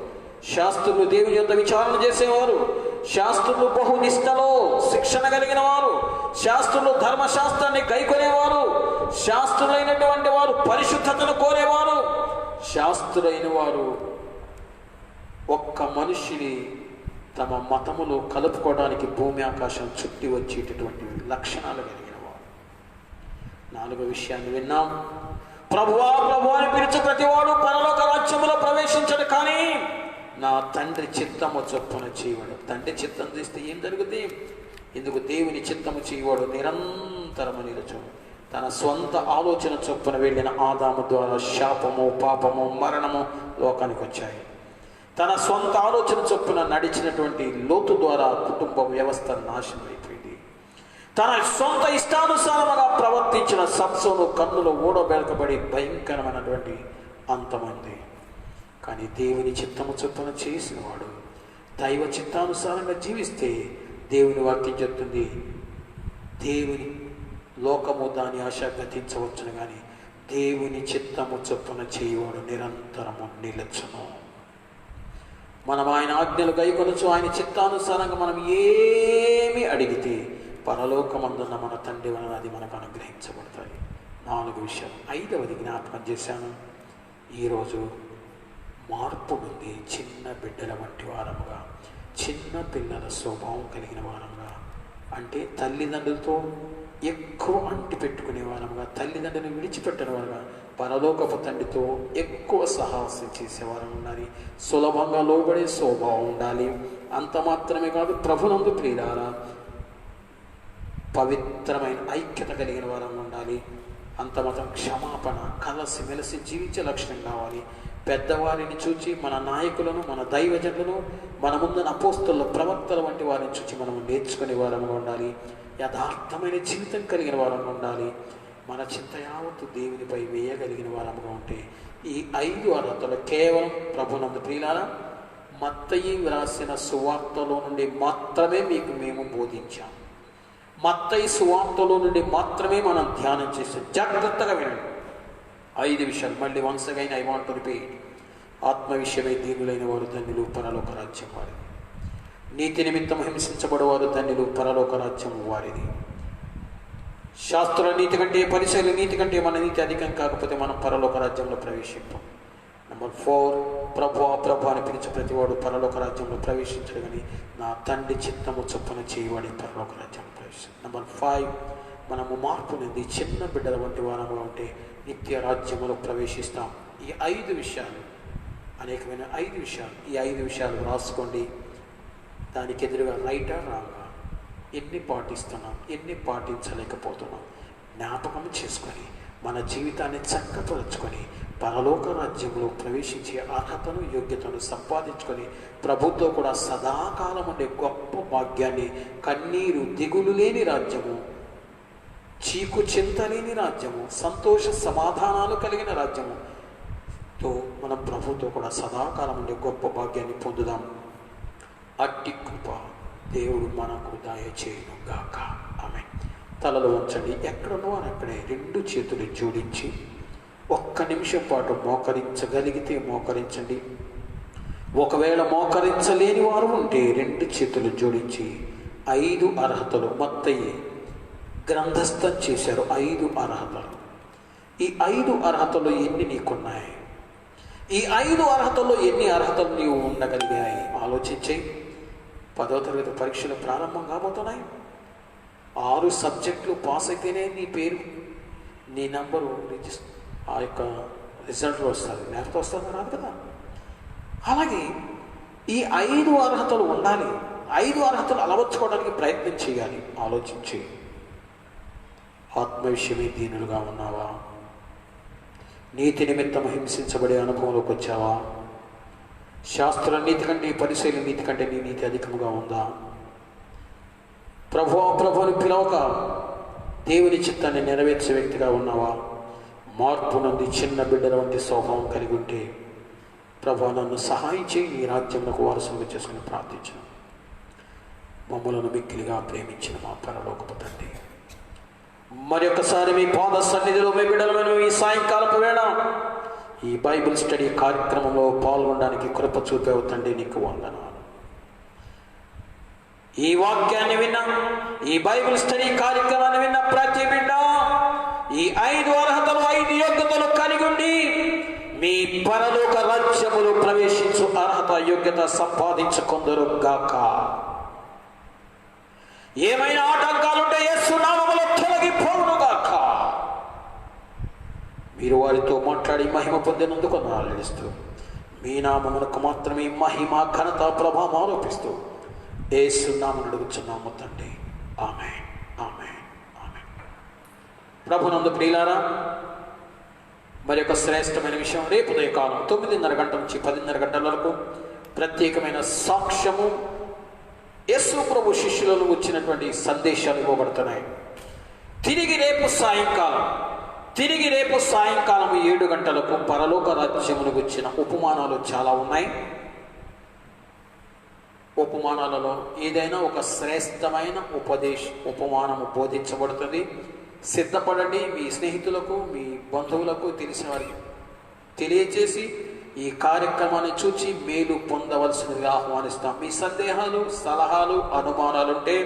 శాస్త్రులు దేవుని యొద్ద విచారణ చేసేవారు, శాస్త్రులు బహునిష్టలో శిక్షణ కలిగిన వారు, శాస్త్రులు ధర్మశాస్త్రాన్ని గైకొనేవారు, శాస్త్రులైనటువంటి వారు పరిశుద్ధతను కోరేవారు, శాస్త్రులైన వారు ఒక్క మనిషిని తమ మతములో కలుపుకోవడానికి భూమి ఆకాశం చుట్టి వచ్చేటటువంటి లక్షణాలు కలిగిన వారు. 4వ విషయాన్ని విన్నాం. ప్రభువా ప్రభువా అని పిలిచి ప్రతివాడు పరలోక రాజ్యములో ప్రవేశించడు, కానీ నా తండ్రి చిత్తము చొప్పున చేయవాడు. తండ్రి చిత్తం చేస్తే ఏం జరుగుతుంది? ఇందుకు దేవుని చిత్తము చేయవాడు నిరంతరము నిలుచు. తన స్వంత ఆలోచన చొప్పున వెళ్ళిన ఆదాము ద్వారా శాపము, పాపము, మరణము లోకానికి వచ్చాయి. తన సొంత ఆలోచన చొప్పున నడిచినటువంటి లోతు ద్వారా కుటుంబ వ్యవస్థ నాశనం అయిపోయింది. తన సొంత ఇష్టానుసారముగా ప్రవర్తించిన సంసోను కన్నులు ఊడబెలకబడి భయంకరమైనటువంటి అంతమంది. కానీ దేవుని చిత్తము చొప్పున చేసినవాడు, దైవ చిత్తానుసారంగా జీవిస్తే దేవుని వాక్యం చెప్తుంది, దేవుని లోకము దాని ఆశ గతించవచ్చును కానీ దేవుని చిత్తము చొప్పున చేయవాడు నిరంతరము నిలచును. మనం ఆయన ఆజ్ఞలు గైకొనొచ్చు, ఆయన చిత్తానుసారంగా మనం ఏమి అడిగితే పరలోకమందున్న మన తండ్రి వలన అది మనకు అనుగ్రహించబడతాయి. 4 విషయాలు. 5వది జ్ఞాపకం చేశాను. ఈరోజు మార్పు ఉంది. చిన్న బిడ్డల వంటి వారముగా, చిన్న పిల్లల స్వభావం కలిగిన వారముగా, అంటే తల్లిదండ్రులతో ఎక్కువ అంటి పెట్టుకునే వారముగా, తల్లిదండ్రులను విడిచిపెట్టిన వారుగా, పరలోకపు తండ్రితో ఎక్కువ సాహసం చేసేవారు ఉండాలి. సులభంగా లోబడే స్వభావం ఉండాలి. అంత మాత్రమే కాదు, ప్రభునందు ప్రియులారా పవిత్రమైన ఐక్యత కలిగిన వారం ఉండాలి. అంత మాత్రం క్షమాపణ, కలిసి మెలిసి జీవించే లక్షణం కావాలి. పెద్దవారిని చూచి మన నాయకులను, మన దైవజనులను, మన ముందున్న అపోస్తలుల ప్రవక్తల వంటి వారిని చూచి మనము నేర్చుకునే వారంగా ఉండాలి. యథార్థమైన జీవితం కలిగిన వారంగా ఉండాలి. మన చింత యావత్తు దేవునిపై వేయగలిగిన వారంగా ఉంటే ఈ 5 అర్హతలు కేవలం ప్రభునందు ప్రియులారా మత్తయి వ్రాసిన సువార్తలో నుండి మాత్రమే మీకు మేము బోధించాం. మత్తయి సువార్తలో నుండి మాత్రమే మనం ధ్యానం చేస్తాం. జాగ్రత్తగా వినండి. 5 విషయాలు. మళ్ళీ once again I want to repeat. ఆత్మ విషయమై దీనులైన వారు ధన్యులు, పరలోక రాజ్యం వారిది. నీతి నిమిత్తం హింసించబడేవారు ధన్యులు, పరలోక రాజ్యం వారిది. శాస్త్రుల నీతి కంటే, పరిసరుల నీతి కంటే మన నీతి అధికం కాకపోతే మనం పరలోక రాజ్యంలో ప్రవేశించాం. నెంబర్ 4, ప్రభు అని పిలిచే ప్రతివాడు పరలోక రాజ్యంలో ప్రవేశించడు కానీ నా తండ్రి చిత్తము చొప్పున చేయవాడి పరలోక రాజ్యంలో ప్రవేశించాడు. నెంబర్ 5, మనము మార్పు నుండి చిన్న బిడ్డల వంటి వారంగా ఉంటే నిత్య రాజ్యములో ప్రవేశిస్తాం. ఈ 5 విషయాలు, అనేకమైన 5 విషయాలు, ఈ 5 విషయాలు రాసుకోండి. దానికి ఎదురుగా రైటా రాంగా ఎన్ని పాటిస్తున్నాం, ఎన్ని పాటించలేకపోతున్నాం జ్ఞాపకం చేసుకొని మన జీవితాన్ని చక్కపరుచుకొని పరలోక రాజ్యంలో ప్రవేశించే అర్హతను, యోగ్యతను సంపాదించుకొని ప్రభుతో కూడా సదాకాలం ఉండే గొప్ప భాగ్యాన్ని, కన్నీరు దిగులు లేని రాజ్యము, చీకు చింత లేని రాజ్యము, సంతోష సమాధానాలు కలిగిన రాజ్యముతో మనం ప్రభుతో కూడా సదాకాలం ఉండే గొప్ప భాగ్యాన్ని పొందుదాం. అట్టి కృప దేవుడు మనకు దయచేయును గాక. ఆమేన్. తలలు వంచండి. ఎక్కడున్నో అక్కడే 2 చేతులు జోడించి 1 నిమిషం పాటు మోకరించగలిగితే మోకరించండి. ఒకవేళ మోకరించలేని వారు ఉంటే 2 చేతులు జోడించి 5 అర్హతలు మత్తయి గ్రంథస్థం చేశారు. 5 అర్హతలు. ఈ 5 అర్హతలు ఎన్ని నీకున్నాయి? ఈ 5 అర్హతల్లో ఎన్ని అర్హతలు నీవు ఉండగలిగాయి? ఆలోచించి. 10వ తరగతి పరీక్షలు ప్రారంభం కాబోతున్నాయి. 6 సబ్జెక్టులు పాస్ అయితేనే నీ పేరు, నీ నంబరు ఆ యొక్క రిజల్ట్లో వస్తుంది. లేకపోతే వస్తుంది రాదు కదా. అలాగే ఈ 5 అర్హతలు ఉండాలి. 5 అర్హతలు అలవర్చుకోవడానికి ప్రయత్నం చేయాలి. ఆలోచించి. ఆత్మ విషయమే దీనులుగా ఉన్నావా? నీతి నిమిత్తం హింసించబడే అనుభవంలోకి వచ్చావా? శాస్త్ర నీతి కంటే, పరిశీలన నీతి కంటే నీ నీతి అధికముగా ఉందా? ప్రభుని పిలవక దేవుని చిత్తాన్ని నెరవేర్చే వ్యక్తిగా ఉన్నావా? మార్పు నుండి చిన్న బిడ్డల వంటి స్వభావం కలిగి ఉంటే ప్రభు నన్ను సహాయం చేయి, నీ రాజ్యంలోకి వారసులుగా చేసుకుని ప్రార్థించను. మమ్మలను మిక్కిలిగా ప్రేమించిన మా పరలోకపు తండ్రి, మరి ఒక్కసారి మీ పాద సన్నిధిలో మీ బిడ్డలను ఈ సాయంకాలపు వేళ ఈ బైబిల్ స్టడీ కార్యక్రమంలో పాల్గొనడానికి కృప చూపావు తండ్రి, నీకు వందనాలు. ఈ వాక్యాన్ని విన్నా, ఈ బైబిల్ స్టడీ కార్యక్రమాన్ని విన్న ప్రతి బిడ్డ ఈ 5 అర్హతలు, 5 యోగ్యతలు కలిగి ఉండి మీ పరలోక రాజ్యములో ప్రవేశించు అర్హత, యోగ్యత సంపాదించుకొందరు గాక. ఏమైనా ఆటంకాలుంటే యేసు నామములో తొలగిపోవును గాక. మీరు వారితో మాట్లాడి మహిమ పొందినందుకు ఆనందిస్తూ మీ నామమునకు మాత్రమే మహిమ, ఘనత, ప్రభావం ఆరోపిస్తూ యేసు నామమున అడుగుచున్నాము తండ్రి. ఆమేన్, ఆమేన్, ఆమేన్. ప్రభునందు ప్రియులారా, మరి ఒక శ్రేష్టమైన విషయం, రేపు ఉదయకాలం 9:30 గంటల నుంచి 10:30 గంటల వరకు ప్రత్యేకమైన సాక్ష్యము యేసు ప్రభు శిష్యులను వచ్చినటువంటి సందేశాలు ఇవ్వబడుతున్నాయి. తిరిగి రేపు సాయంకాలం 7 గంటలకు పరలోక రాజ్యములకు వచ్చిన ఉపమానాలు చాలా ఉన్నాయి. ఉపమానాలలో ఏదైనా ఒక శ్రేష్టమైన ఉపమానము బోధించబడుతుంది. సిద్ధపడండి, మీ స్నేహితులకు, మీ బంధువులకు, తెలిసిన వారికి తెలియచేసి ఈ కార్యక్రమాన్ని చూచి మేలు పొందవలసినదిగా ఆహ్వానిస్తాం. మీ సందేహాలు, సలహాలు, అనుమానాలుంటే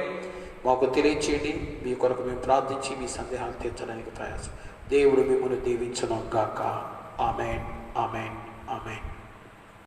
మాకు తెలియచేయండి. మీ కొరకు మేము ప్రార్థించి మీ సందేహాలు తీర్చడానికి ప్రయాసం. దేవుడు మిమ్మల్ని దీవించును గాక. ఆమేన్, ఆమేన్, ఆమేన్.